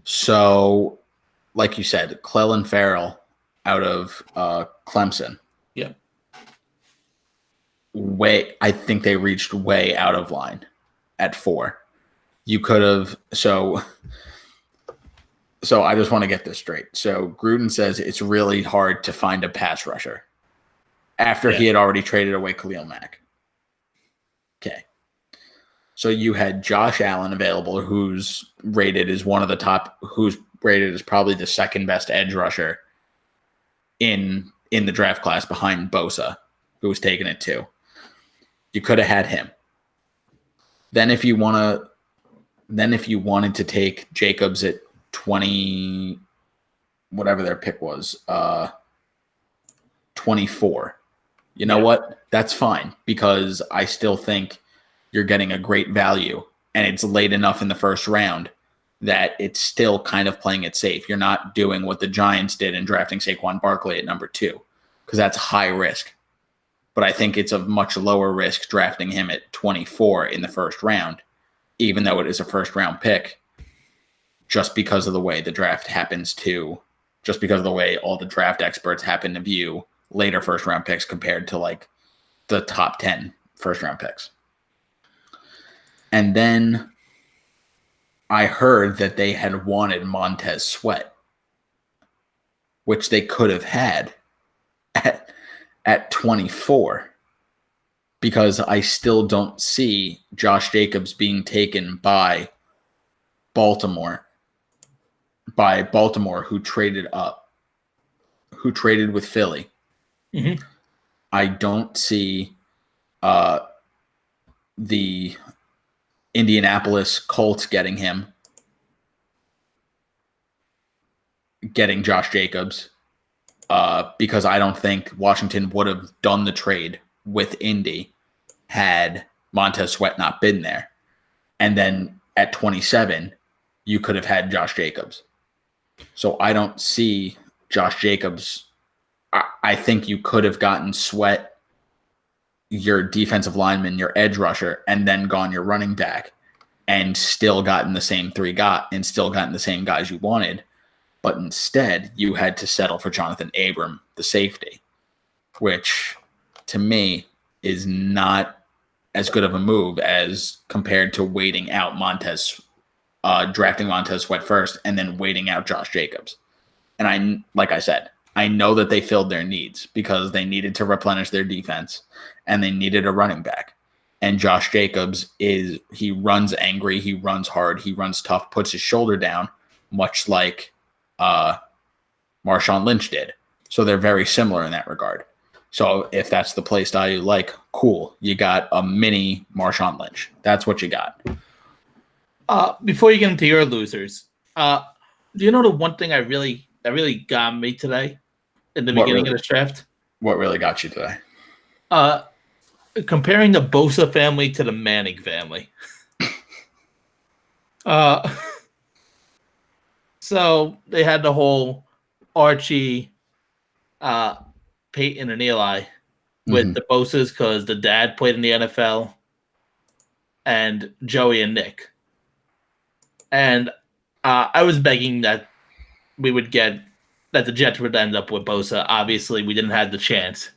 [SPEAKER 2] So, like you said, Clelin Ferrell out of Clemson.
[SPEAKER 1] Yeah.
[SPEAKER 2] I think they reached way out of line at 4. You could have so I just want to get this straight. So Gruden says it's really hard to find a pass rusher after he had already traded away Khalil Mack. Okay. So you had Josh Allen available, who's rated as who's rated as probably the second best edge rusher in the draft class behind Bosa, who was taking it too. You could have had him. Then if you wanted to take Jacobs at 20, whatever their pick was, 24. You know what? That's fine because I still think you're getting a great value and it's late enough in the first round that it's still kind of playing it safe. You're not doing what the Giants did in drafting Saquon Barkley at number 2 because that's high risk. But I think it's a much lower risk drafting him at 24 in the first round, even though it is a first round pick, just because of the way the draft just because of the way all the draft experts happen to view later first round picks compared to like the top 10 first round picks. And then I heard that they had wanted Montez Sweat, which they could have had at 24, because I still don't see Josh Jacobs being taken by Baltimore, who traded up, who traded with Philly.
[SPEAKER 1] Mm-hmm.
[SPEAKER 2] I don't see the Indianapolis Colts getting Josh Jacobs, because I don't think Washington would have done the trade with Indy had Montez Sweat not been there. And then at 27, you could have had Josh Jacobs. So I don't see Josh Jacobs. I think you could have gotten Sweat, your defensive lineman, your edge rusher, and then gone your running back and still gotten the same the same guys you wanted. But instead, you had to settle for Jonathan Abram, the safety, which to me is not as good of a move as compared to waiting out drafting Montez Sweat first and then waiting out Josh Jacobs. And like I said, I know that they filled their needs because they needed to replenish their defense and they needed a running back. And Josh Jacobs he runs angry, he runs hard, he runs tough, puts his shoulder down, much like Marshawn Lynch did. So they're very similar in that regard. So if that's the play style you like, cool. You got a mini Marshawn Lynch. That's what you got.
[SPEAKER 1] Before you get into your losers, do you know the one thing that really got me today in the beginning of this draft?
[SPEAKER 2] What really got you today?
[SPEAKER 1] Comparing the Bosa family to the Manning family. So they had the whole Archie, Peyton, and Eli with the Bosas because the dad played in the NFL, and Joey and Nick. And I was begging that that the Jets would end up with Bosa. Obviously, we didn't have the chance.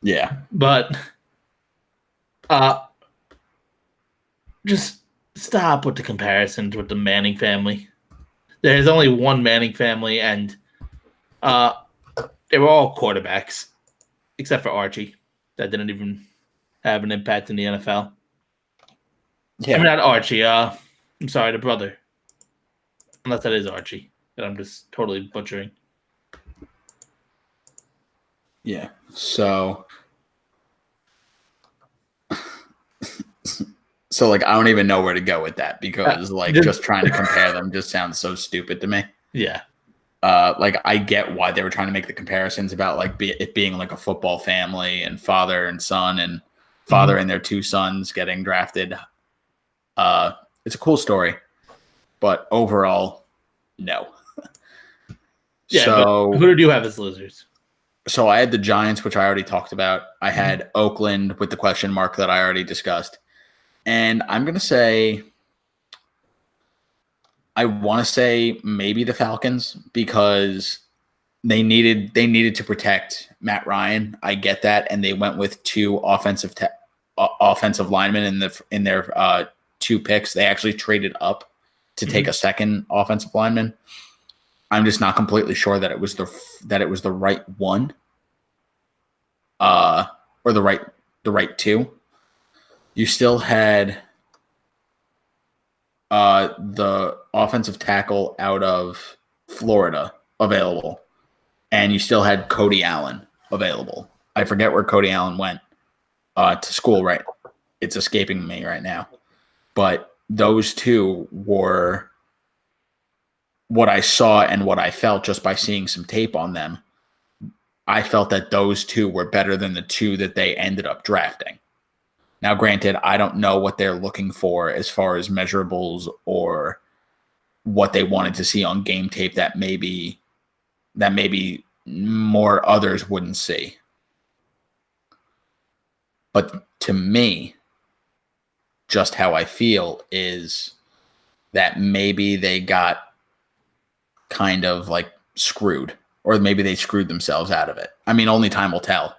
[SPEAKER 2] Yeah.
[SPEAKER 1] But just stop with the comparisons with the Manning family. There's only one Manning family, and they were all quarterbacks, except for Archie, that didn't even have an impact in the NFL.
[SPEAKER 2] Yeah.
[SPEAKER 1] I mean, not Archie. I'm sorry, the brother. Unless that is Archie, that I'm just totally butchering.
[SPEAKER 2] Yeah. So like I don't even know where to go with that because just trying to compare them just sounds so stupid to me.
[SPEAKER 1] Yeah.
[SPEAKER 2] Like I get why they were trying to make the comparisons about like it being like a football family and father and son and father and their two sons getting drafted. It's a cool story, but overall, no.
[SPEAKER 1] Yeah.
[SPEAKER 2] So
[SPEAKER 1] who did you have as losers?
[SPEAKER 2] So I had the Giants, which I already talked about. I had Oakland with the question mark that I already discussed. And I'm going to say, I want to say maybe the Falcons because they needed to protect Matt Ryan. I get that. And they went with two offensive linemen in their two picks. They actually traded up to take a second offensive lineman. I'm just not completely sure that it was the right one, or the right two. You still had the offensive tackle out of Florida available, and you still had Cody Allen available. I forget where Cody Allen went to school. Right, it's escaping me right now, but those two were what I saw and what I felt just by seeing some tape on them. I felt that those two were better than the two that they ended up drafting. Now, granted, I don't know what they're looking for as far as measurables or what they wanted to see on game tape that maybe more others wouldn't see. But to me, just how I feel is that maybe they got kind of like screwed, or maybe they screwed themselves out of it. I mean, only time will tell.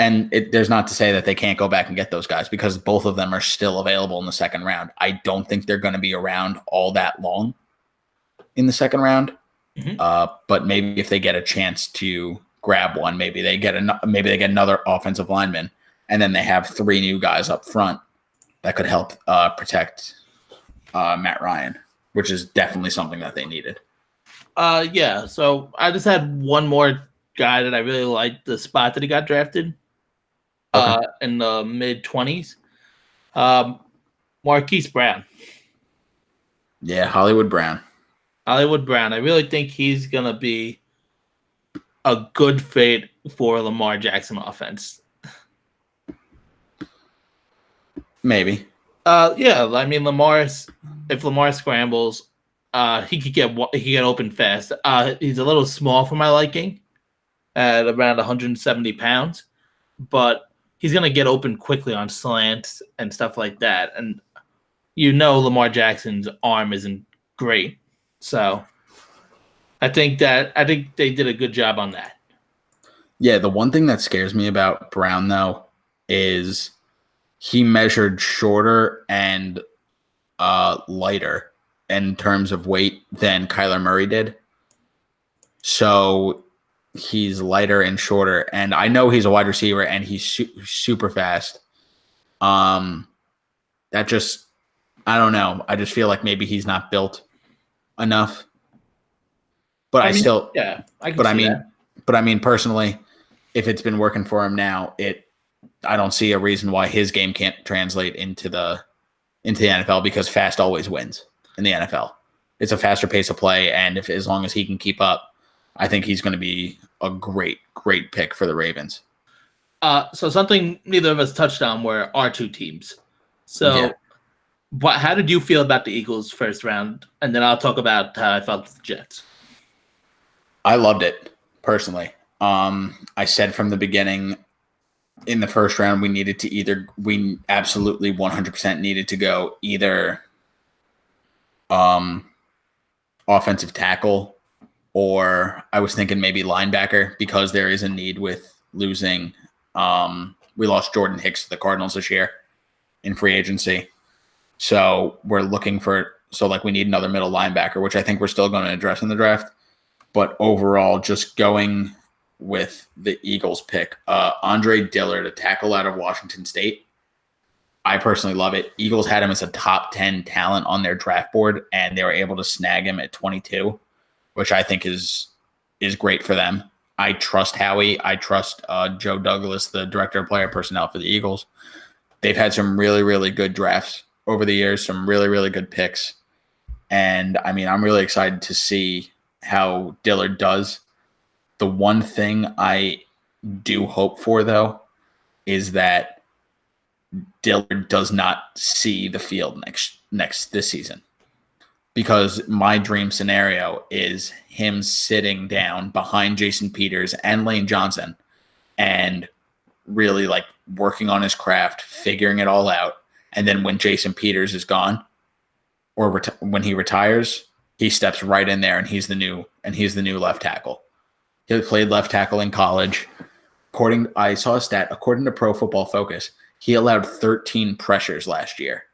[SPEAKER 2] And there's not to say that they can't go back and get those guys because both of them are still available in the second round. I don't think they're going to be around all that long in the second round. But maybe if they get a chance to grab one, maybe they get another offensive lineman, and then they have 3 new guys up front that could help protect Matt Ryan, which is definitely something that they needed.
[SPEAKER 1] Yeah. So I just had one more guy that I really liked the spot that he got drafted. In the mid-20s. Marquise Brown.
[SPEAKER 2] Yeah, Hollywood Brown.
[SPEAKER 1] Hollywood Brown. I really think he's going to be a good fit for Lamar Jackson offense.
[SPEAKER 2] Maybe.
[SPEAKER 1] Yeah, I mean, if Lamar scrambles, he could get open fast. He's a little small for my liking at around 170 pounds, but he's going to get open quickly on slants and stuff like that. And Lamar Jackson's arm isn't great. So I think they did a good job on that.
[SPEAKER 2] Yeah, the one thing that scares me about Brown, though, is he measured shorter and lighter in terms of weight than Kyler Murray did. So he's lighter and shorter, and I know he's a wide receiver and he's super fast. I don't know. I just feel like maybe he's not built enough. But I mean, personally, if it's been working for him now, I don't see a reason why his game can't translate into the NFL because fast always wins in the NFL. It's a faster pace of play, and as long as he can keep up, I think he's going to be a great pick for the Ravens.
[SPEAKER 1] So something neither of us touched on were our 2 teams. So how did you feel about the Eagles first round? And then I'll talk about how I felt with the Jets.
[SPEAKER 2] I loved it, personally. I said from the beginning in the first round, we absolutely 100% needed to go either offensive tackle, or I was thinking maybe linebacker because there is a need with losing. We lost Jordan Hicks to the Cardinals this year in free agency. So we're looking we need another middle linebacker, which I think we're still going to address in the draft. But overall, just going with the Eagles pick, Andre Dillard, a tackle out of Washington State. I personally love it. Eagles had him as a top 10 talent on their draft board, and they were able to snag him at 22, which I think is great for them. I trust Howie. I trust Joe Douglas, the director of player personnel for the Eagles. They've had some really, really good drafts over the years, some really, really good picks. And, I mean, I'm really excited to see how Dillard does. The one thing I do hope for, though, is that Dillard does not see the field this season. Because my dream scenario is him sitting down behind Jason Peters and Lane Johnson and really working on his craft, figuring it all out. And then when Jason Peters is gone or when he retires, he steps right in there and he's the new left tackle. He played left tackle in college. I saw a stat, according to Pro Football Focus, he allowed 13 pressures last year.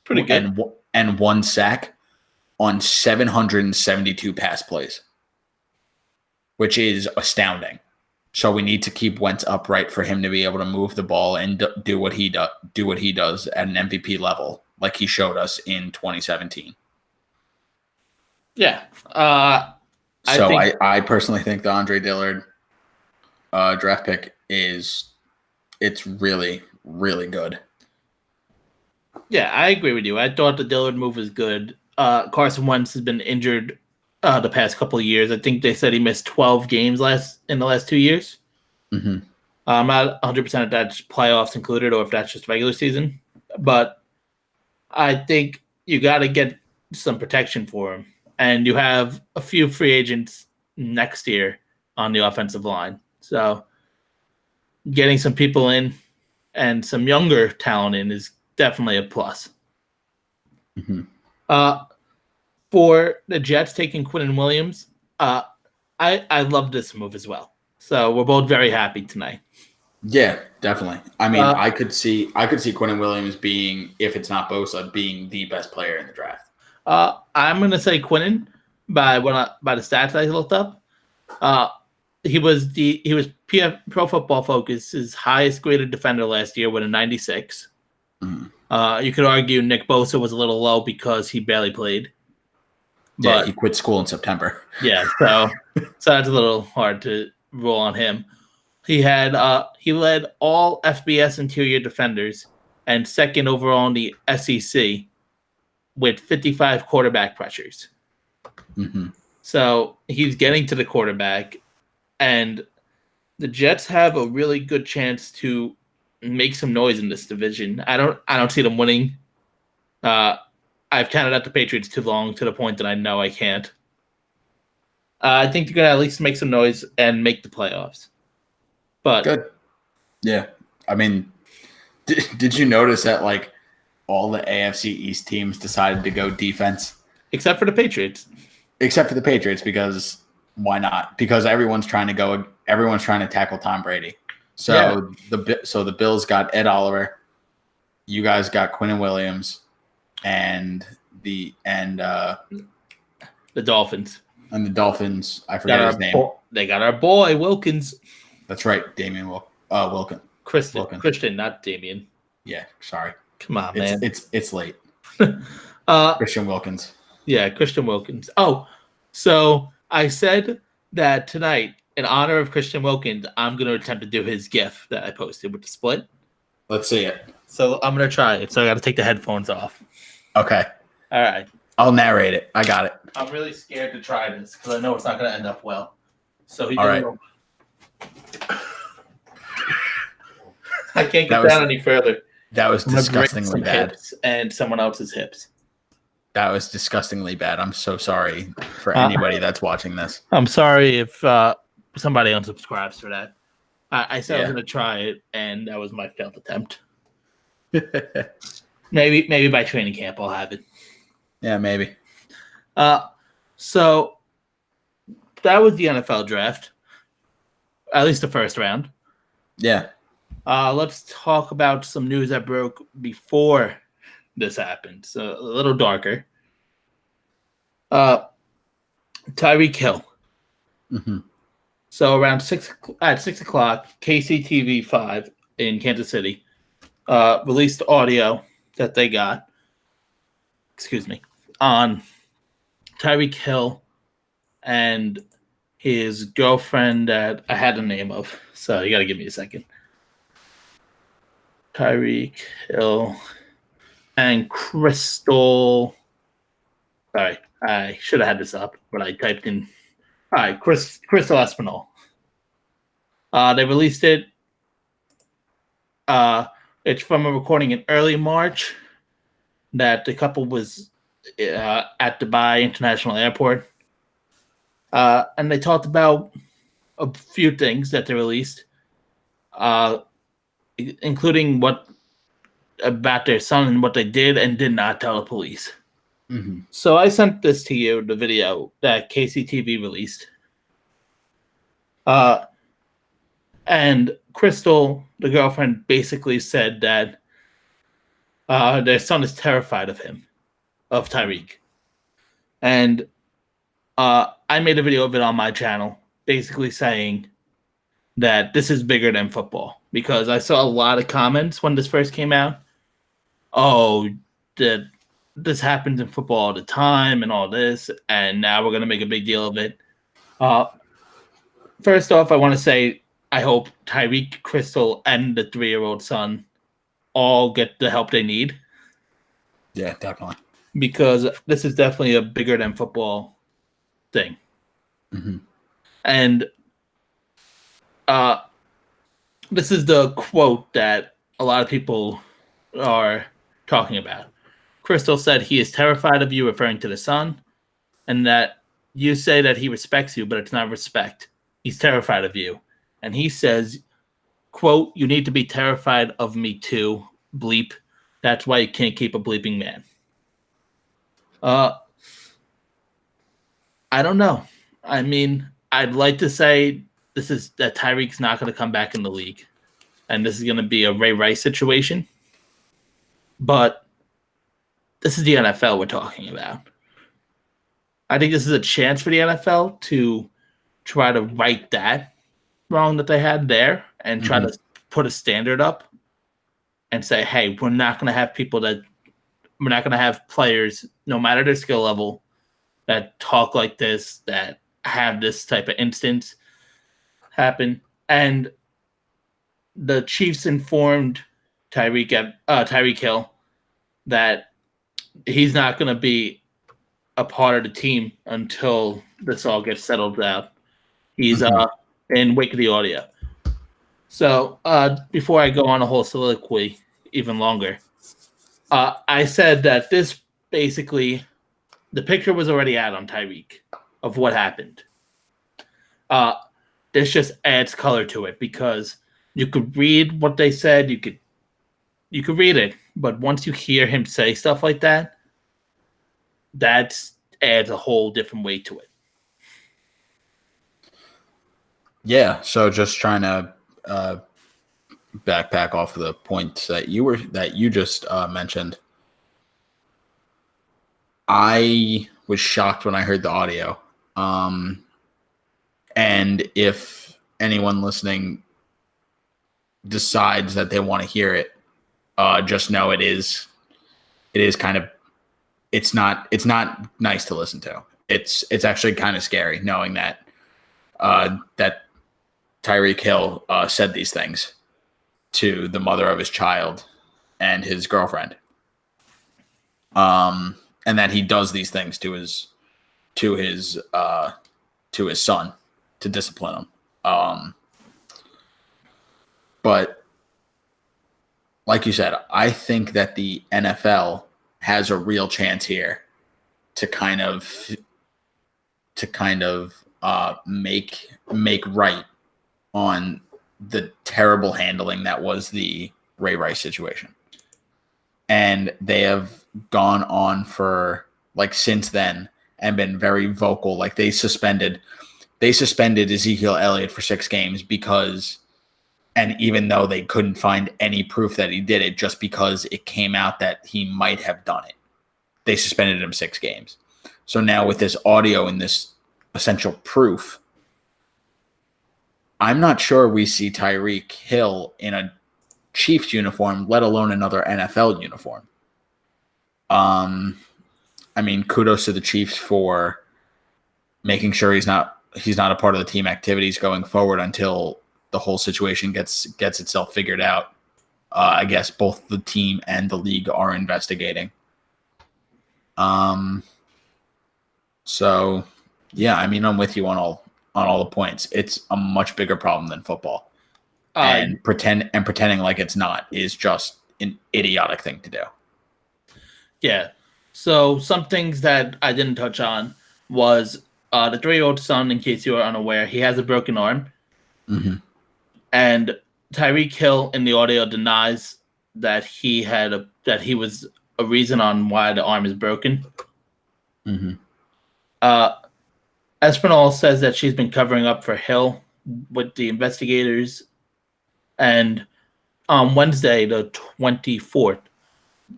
[SPEAKER 1] Pretty good.
[SPEAKER 2] And 1 sack on 772 pass plays, which is astounding. So we need to keep Wentz upright for him to be able to move the ball and do what he does at an MVP level, like he showed us in 2017.
[SPEAKER 1] Yeah.
[SPEAKER 2] I personally think the Andre Dillard draft pick it's really, really good.
[SPEAKER 1] Yeah, I agree with you. I thought the Dillard move was good. Carson Wentz has been injured the past couple of years. I think they said he missed 12 games in the last 2 years.
[SPEAKER 2] Mm-hmm.
[SPEAKER 1] I'm not 100% if that's playoffs included or if that's just regular season. But I think you got to get some protection for him. And you have a few free agents next year on the offensive line. So getting some people in and some younger talent in is definitely a plus.
[SPEAKER 2] Mm-hmm.
[SPEAKER 1] For the Jets taking Quinnen Williams, I love this move as well. So we're both very happy tonight.
[SPEAKER 2] Yeah, definitely. I mean,
[SPEAKER 1] Uh,
[SPEAKER 2] I could see Quinnen Williams being, if it's not Bosa, being the best player in the draft.
[SPEAKER 1] I'm gonna say Quinnen by the stats I looked up. Uh, he was Pro Football Focus's highest graded defender last year with a 96.
[SPEAKER 2] Mhm.
[SPEAKER 1] You could argue Nick Bosa was a little low because he barely played.
[SPEAKER 2] Yeah,
[SPEAKER 1] But
[SPEAKER 2] he quit school in September.
[SPEAKER 1] yeah, so that's a little hard to rule on him. He led all FBS interior defenders and second overall in the SEC with 55 quarterback pressures.
[SPEAKER 2] Mm-hmm.
[SPEAKER 1] So he's getting to the quarterback, and the Jets have a really good chance to make some noise in this division. I don't see them winning. I've counted out the Patriots too long to the point that I know I can't. I think they're gonna at least make some noise and make the playoffs. But
[SPEAKER 2] Good. Yeah. I mean, did you notice that like all the AFC East teams decided to go defense,
[SPEAKER 1] except for the Patriots,
[SPEAKER 2] except for the Patriots, because why not? Because everyone's trying to tackle Tom Brady. So the Bills got Ed Oliver, you guys got Quinnen Williams, and the
[SPEAKER 1] Dolphins.
[SPEAKER 2] And the Dolphins, I forget his name.
[SPEAKER 1] They got our boy Wilkins.
[SPEAKER 2] That's right, Damian Wilkins.
[SPEAKER 1] Christian, not Damian.
[SPEAKER 2] Yeah, sorry.
[SPEAKER 1] Come on, man.
[SPEAKER 2] It's late. Christian Wilkins.
[SPEAKER 1] Yeah, Christian Wilkins. Oh, so I said that tonight, in honor of Christian Wilkins, I'm going to attempt to do his GIF that I posted with the split.
[SPEAKER 2] Let's see it.
[SPEAKER 1] So I'm going to try it. So I got to take the headphones off.
[SPEAKER 2] Okay.
[SPEAKER 1] All right.
[SPEAKER 2] I'll narrate it. I got it.
[SPEAKER 1] I'm really scared to try this because I know it's not going to end up well. So
[SPEAKER 2] all right.
[SPEAKER 1] I can't get down any further.
[SPEAKER 2] That was disgustingly bad.
[SPEAKER 1] Hips and someone else's hips.
[SPEAKER 2] That was disgustingly bad. I'm so sorry for anybody that's watching this.
[SPEAKER 1] I'm sorry if somebody unsubscribes for that. I said I was going to try it, and that was my failed attempt. maybe by training camp I'll have it.
[SPEAKER 2] Yeah, maybe.
[SPEAKER 1] So that was the NFL draft, at least the first round.
[SPEAKER 2] Yeah.
[SPEAKER 1] Let's talk about some news that broke before this happened. So a little darker. Tyreek Hill.
[SPEAKER 2] Mm-hmm.
[SPEAKER 1] So around 6 o'clock, KCTV5 in Kansas City released audio that they got. Excuse me. On Tyreek Hill and his girlfriend that I had the name of. So you got to give me a second. Tyreek Hill and Crystal. Sorry, I should have had this up, but I typed in. All right, Crystal Espinal. They released it. It's from a recording in early March that the couple was at Dubai International Airport. And they talked about a few things that they released, including about their son and what they did and did not tell the police.
[SPEAKER 2] Mm-hmm.
[SPEAKER 1] So I sent this to you, the video that KCTV released. And Crystal, the girlfriend, basically said that their son is terrified of him, of Tyreek. And I made a video of it on my channel, basically saying that this is bigger than football, because I saw a lot of comments when this first came out. Oh, that this happens in football all the time and all this, and now we're going to make a big deal of it. First off, I want to say I hope Tyreek, Crystal, and the 3-year-old son all get the help they need.
[SPEAKER 2] Yeah, definitely.
[SPEAKER 1] Because this is definitely a bigger than football thing.
[SPEAKER 2] Mm-hmm.
[SPEAKER 1] And this is the quote that a lot of people are talking about. Crystal said he is terrified of you, referring to the son, and that you say that he respects you, but it's not respect. He's terrified of you. And he says, quote, you need to be terrified of me too, bleep. That's why you can't keep a bleeping man. I don't know. I mean, I'd like to say that Tyreek's not going to come back in the league. and this is going to be a Ray Rice situation. But this is the NFL we're talking about. I think this is a chance for the NFL to try to right that wrong that they had there and try to put a standard up and say, hey, we're not going to have players, no matter their skill level, that talk like this, that have this type of instance happen. And the Chiefs informed Tyreek Hill that he's not going to be a part of the team until this all gets settled out. He's in wake of the audio. So before I go on a whole soliloquy even longer, I said that this basically, the picture was already out on Tyreek of what happened. This just adds color to it because you could read what they said, you could read it, but once you hear him say stuff like that, that adds a whole different weight to it.
[SPEAKER 2] Yeah, so just trying to backpack off of the points that you just mentioned. I was shocked when I heard the audio. And if anyone listening decides that they want to hear it, just know it is kind of, it's not nice to listen to. It's actually kind of scary knowing that that Tyreek Hill said these things to the mother of his child and his girlfriend, and that he does these things to his son to discipline him. But like you said, I think that the NFL has a real chance here to kind of make right on the terrible handling that was the Ray Rice situation. And they have gone on for since then and been very vocal. Like they suspended Ezekiel Elliott for 6 games because, and even though they couldn't find any proof that he did it, just because it came out that he might have done it, they suspended him 6 games. So now with this audio and this essential proof, I'm not sure we see Tyreek Hill in a Chiefs uniform, let alone another NFL uniform. I mean, kudos to the Chiefs for making sure he's not a part of the team activities going forward until the whole situation gets itself figured out. I guess both the team and the league are investigating. So yeah, I mean, I'm with you on all the points. It's a much bigger problem than football. And pretending like it's not is just an idiotic thing to do.
[SPEAKER 1] Yeah. So some things that I didn't touch on was the 3-year-old son, in case you are unaware, he has a broken arm.
[SPEAKER 2] Mm-hmm.
[SPEAKER 1] And Tyreek Hill in the audio denies that he was a reason on why the arm is broken.
[SPEAKER 2] Mm-hmm.
[SPEAKER 1] Espinal says that she's been covering up for Hill with the investigators. And on Wednesday, the 24th,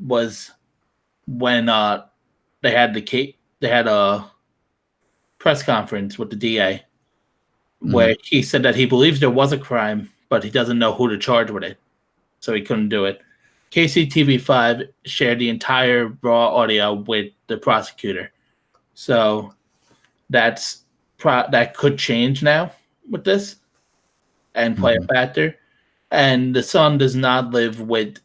[SPEAKER 1] was when they had a press conference with the DA where he said that he believes there was a crime, but he doesn't know who to charge with it, so he couldn't do it. KCTV5 shared the entire raw audio with the prosecutor, so that could change now with this and play a factor. And the son does not live with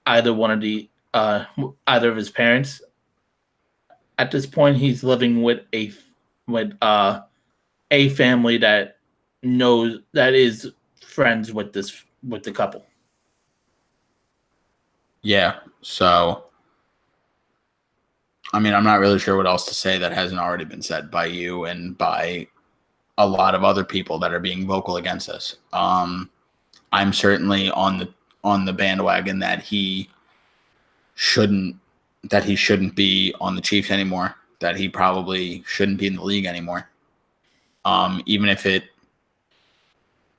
[SPEAKER 1] either of his parents. At this point, he's living with a family that is friends with the couple.
[SPEAKER 2] Yeah. So, I mean, I'm not really sure what else to say that hasn't already been said by you and by a lot of other people that are being vocal against this. I'm certainly on the bandwagon that he shouldn't be on the Chiefs anymore, that he probably shouldn't be in the league anymore. Even if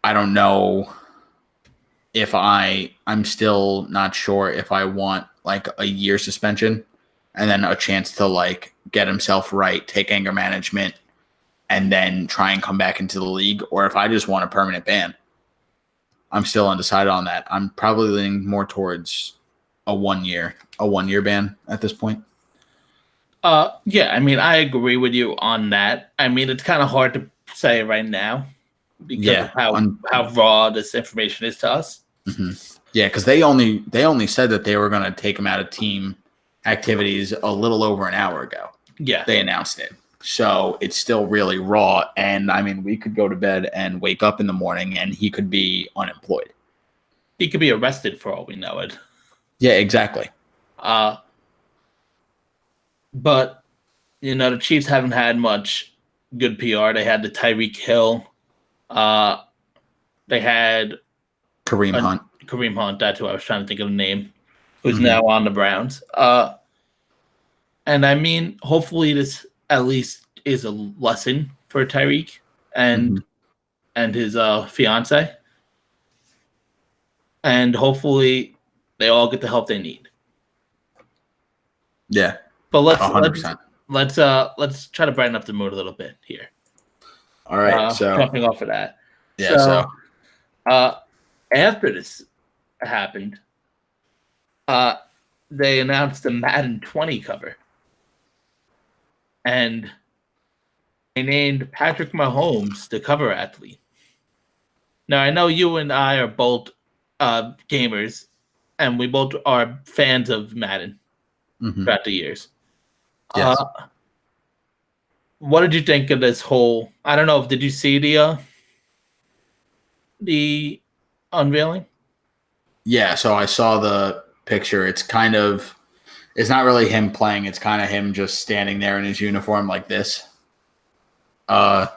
[SPEAKER 2] I don't know I'm still not sure if I want like a year suspension and then a chance to like get himself right, take anger management, and then try and come back into the league, or if I just want a permanent ban. I'm still undecided on that. I'm probably leaning more towards a 1 year ban at this point.
[SPEAKER 1] Yeah, I mean, I agree with you on that. I mean, it's kind of hard to say right now because of how raw this information is to us.
[SPEAKER 2] Mm-hmm. Yeah, because they only said that they were going to take him out of team activities a little over an hour ago.
[SPEAKER 1] Yeah,
[SPEAKER 2] they announced it, so it's still really raw. And I mean, we could go to bed and wake up in the morning, and he could be unemployed.
[SPEAKER 1] He could be arrested for all we know it.
[SPEAKER 2] Yeah, exactly.
[SPEAKER 1] But the Chiefs haven't had much good PR. They had the Tyreek Hill. They had
[SPEAKER 2] Kareem Hunt.
[SPEAKER 1] Kareem Hunt, that's who I was trying to think of the name, who's now on the Browns. And I mean, hopefully this at least is a lesson for Tyreek and his fiance. And hopefully they all get the help they need.
[SPEAKER 2] Yeah.
[SPEAKER 1] But let's try to brighten up the mood a little bit here.
[SPEAKER 2] All right. So
[SPEAKER 1] jumping off of that.
[SPEAKER 2] Yeah. So
[SPEAKER 1] after this happened, they announced the Madden 20 cover. And they named Patrick Mahomes the cover athlete. Now, I know you and I are both gamers, and we both are fans of Madden throughout the years.
[SPEAKER 2] Yes.
[SPEAKER 1] What did you think of this whole? I don't know. Did you see the unveiling?
[SPEAKER 2] Yeah. So I saw the picture. It's not really him playing. It's kind of him just standing there in his uniform like this. I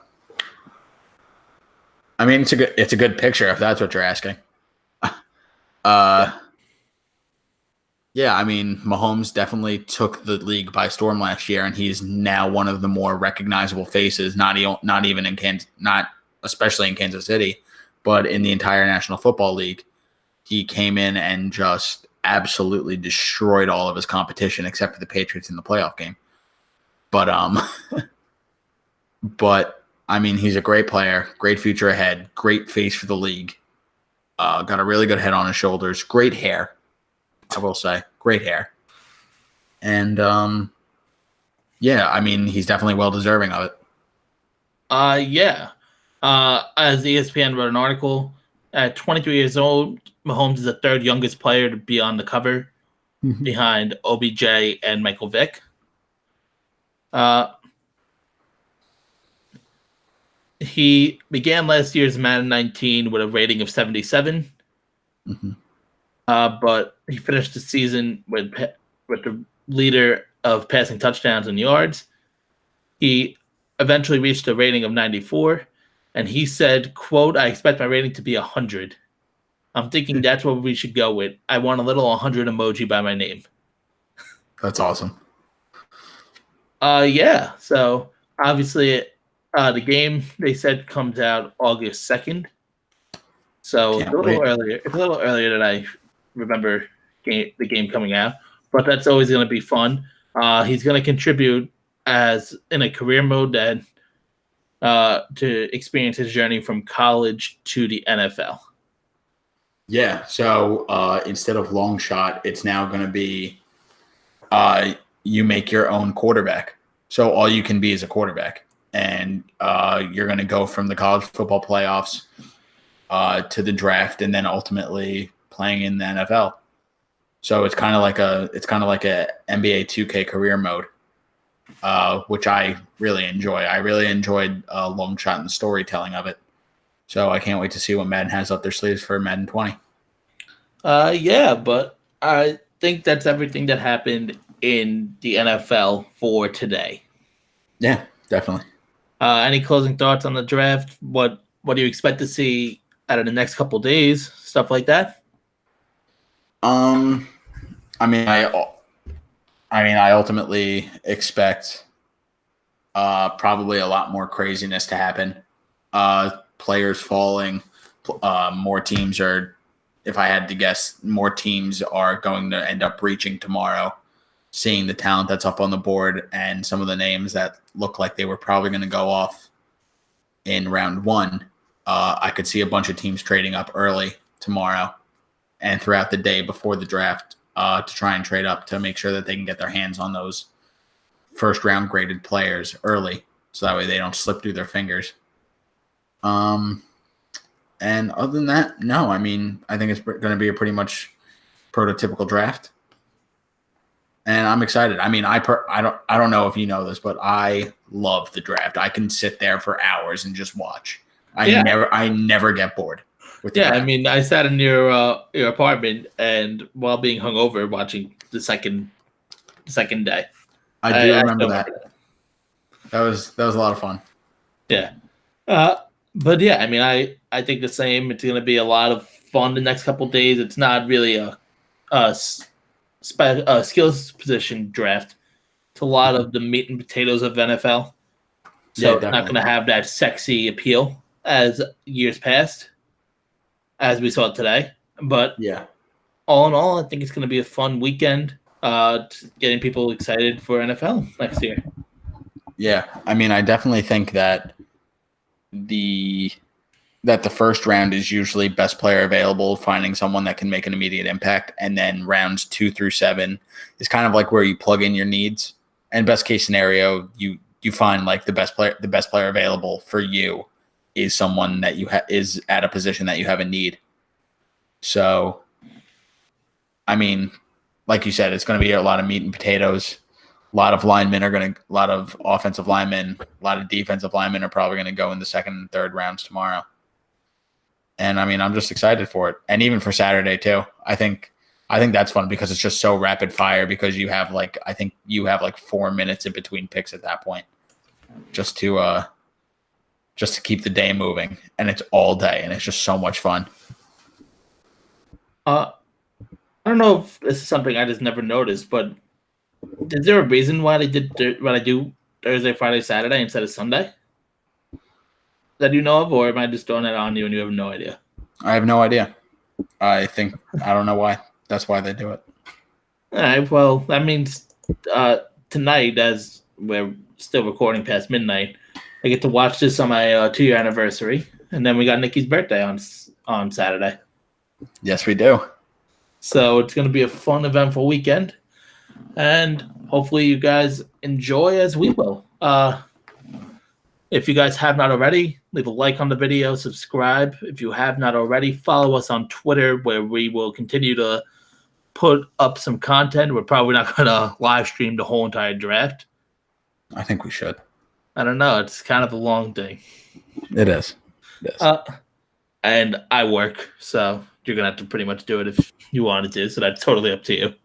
[SPEAKER 2] mean, it's a good picture if that's what you're asking. Yeah, I mean, Mahomes definitely took the league by storm last year, and he's now one of the more recognizable faces. Not even in Kansas, not especially in Kansas City, but in the entire National Football League. He came in and just absolutely destroyed all of his competition, except for the Patriots in the playoff game. But I mean, he's a great player, great future ahead, great face for the league. Got a really good head on his shoulders, great hair. I will say, great hair. And yeah, I mean, he's definitely well deserving of it.
[SPEAKER 1] Yeah. As ESPN wrote an article, at 23 years old, Mahomes is the third youngest player to be on the cover, behind OBJ and Michael Vick. He began last year's Madden 19 with a rating of 77. But he finished the season with the leader of passing touchdowns and yards. He eventually reached a rating of 94, and he said, quote, "I expect my rating to be 100. I'm thinking that's what we should go with. I want a little 100 emoji by my name."
[SPEAKER 2] That's awesome.
[SPEAKER 1] Yeah. So obviously, the game they said comes out August 2nd. So it's a little earlier. It's a little earlier than I remember the game coming out, but that's always going to be fun. He's going to contribute as in a career mode that to experience his journey from college to the NFL.
[SPEAKER 2] Yeah. So instead of long shot, it's now going to be you make your own quarterback. So all you can be is a quarterback, and you're going to go from the college football playoffs to the draft, and then ultimately playing in the NFL. So it's kind of like a NBA 2K career mode, which I really enjoy. I really enjoyed long shot and the storytelling of it. So I can't wait to see what Madden has up their sleeves for Madden 20.
[SPEAKER 1] Yeah, but I think that's everything that happened in the NFL for today.
[SPEAKER 2] Yeah, definitely.
[SPEAKER 1] Any closing thoughts on the draft? What do you expect to see out of the next couple of days? Stuff like that?
[SPEAKER 2] I mean, I ultimately expect probably a lot more craziness to happen. Players falling, more teams are if I had to guess, more teams are going to end up reaching tomorrow, seeing the talent that's up on the board and some of the names that look like they were probably going to go off in round one. I could see a bunch of teams trading up early tomorrow and throughout the day before the draft to try and trade up to make sure that they can get their hands on those first round graded players early, so that way they don't slip through their fingers. And other than that, no. I mean, I think it's going to be a pretty much prototypical draft, and I'm excited. I mean, I don't know if you know this, but I love the draft. I can sit there for hours and just watch. I never get bored with the draft.
[SPEAKER 1] I mean, I sat in your apartment and while being hungover watching the second day.
[SPEAKER 2] I do remember that. That was a lot of fun.
[SPEAKER 1] Yeah. But yeah, I mean, I think the same. It's going to be a lot of fun the next couple of days. It's not really a skills position draft. It's a lot of the meat and potatoes of NFL. So it's not going to have that sexy appeal as years past, as we saw today. But
[SPEAKER 2] yeah,
[SPEAKER 1] all in all, I think it's going to be a fun weekend, getting people excited for NFL next year.
[SPEAKER 2] Yeah, I mean, I definitely think that the first round is usually best player available, finding someone that can make an immediate impact, and then rounds 2 through 7 is kind of like where you plug in your needs. And best case scenario, you find like the best player available for you is someone that is at a position that you have a need. So, I mean, like you said, it's going to be a lot of meat and potatoes. A lot of offensive linemen, a lot of defensive linemen are probably going to go in the second and third rounds tomorrow. And I mean, I'm just excited for it. And even for Saturday too. I think that's fun because it's just so rapid fire, because you have like 4 minutes in between picks at that point. Just to keep the day moving, and it's all day, and it's just so much fun.
[SPEAKER 1] I don't know if this is something I just never noticed, but is there a reason why they do Thursday, Friday, Saturday instead of Sunday that you know of, or am I just throwing that on you and you have no idea?
[SPEAKER 2] I have no idea. I don't know why. That's why they do it.
[SPEAKER 1] All right. Well, that means tonight, as we're still recording past midnight, I get to watch this on my 2-year anniversary, and then we got Nikki's birthday on Saturday.
[SPEAKER 2] Yes, we do.
[SPEAKER 1] So it's going to be a fun, eventful weekend, and hopefully you guys enjoy as we will. If you guys have not already, leave a like on the video, subscribe. If you have not already, follow us on Twitter, where we will continue to put up some content. We're probably not going to live stream the whole entire draft.
[SPEAKER 2] I think we should.
[SPEAKER 1] I don't know. It's kind of a long thing.
[SPEAKER 2] It is. Yes.
[SPEAKER 1] And I work, so you're going to have to pretty much do it if you wanted to. So that's totally up to you.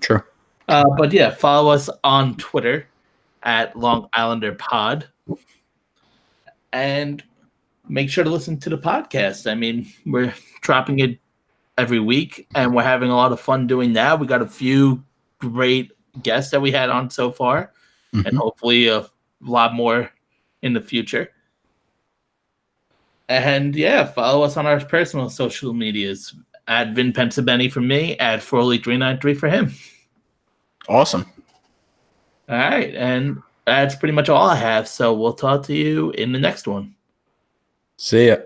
[SPEAKER 2] True.
[SPEAKER 1] But yeah, follow us on Twitter at Long Islander Pod. And make sure to listen to the podcast. I mean, we're dropping it every week, and we're having a lot of fun doing that. We got a few great guests that we had on so far, and hopefully a lot more in the future. And yeah, follow us on our personal social medias at Vin Pensabeni for me, at Froley393 for him.
[SPEAKER 2] Awesome.
[SPEAKER 1] All right, and that's pretty much all I have. So we'll talk to you in the next one.
[SPEAKER 2] See ya.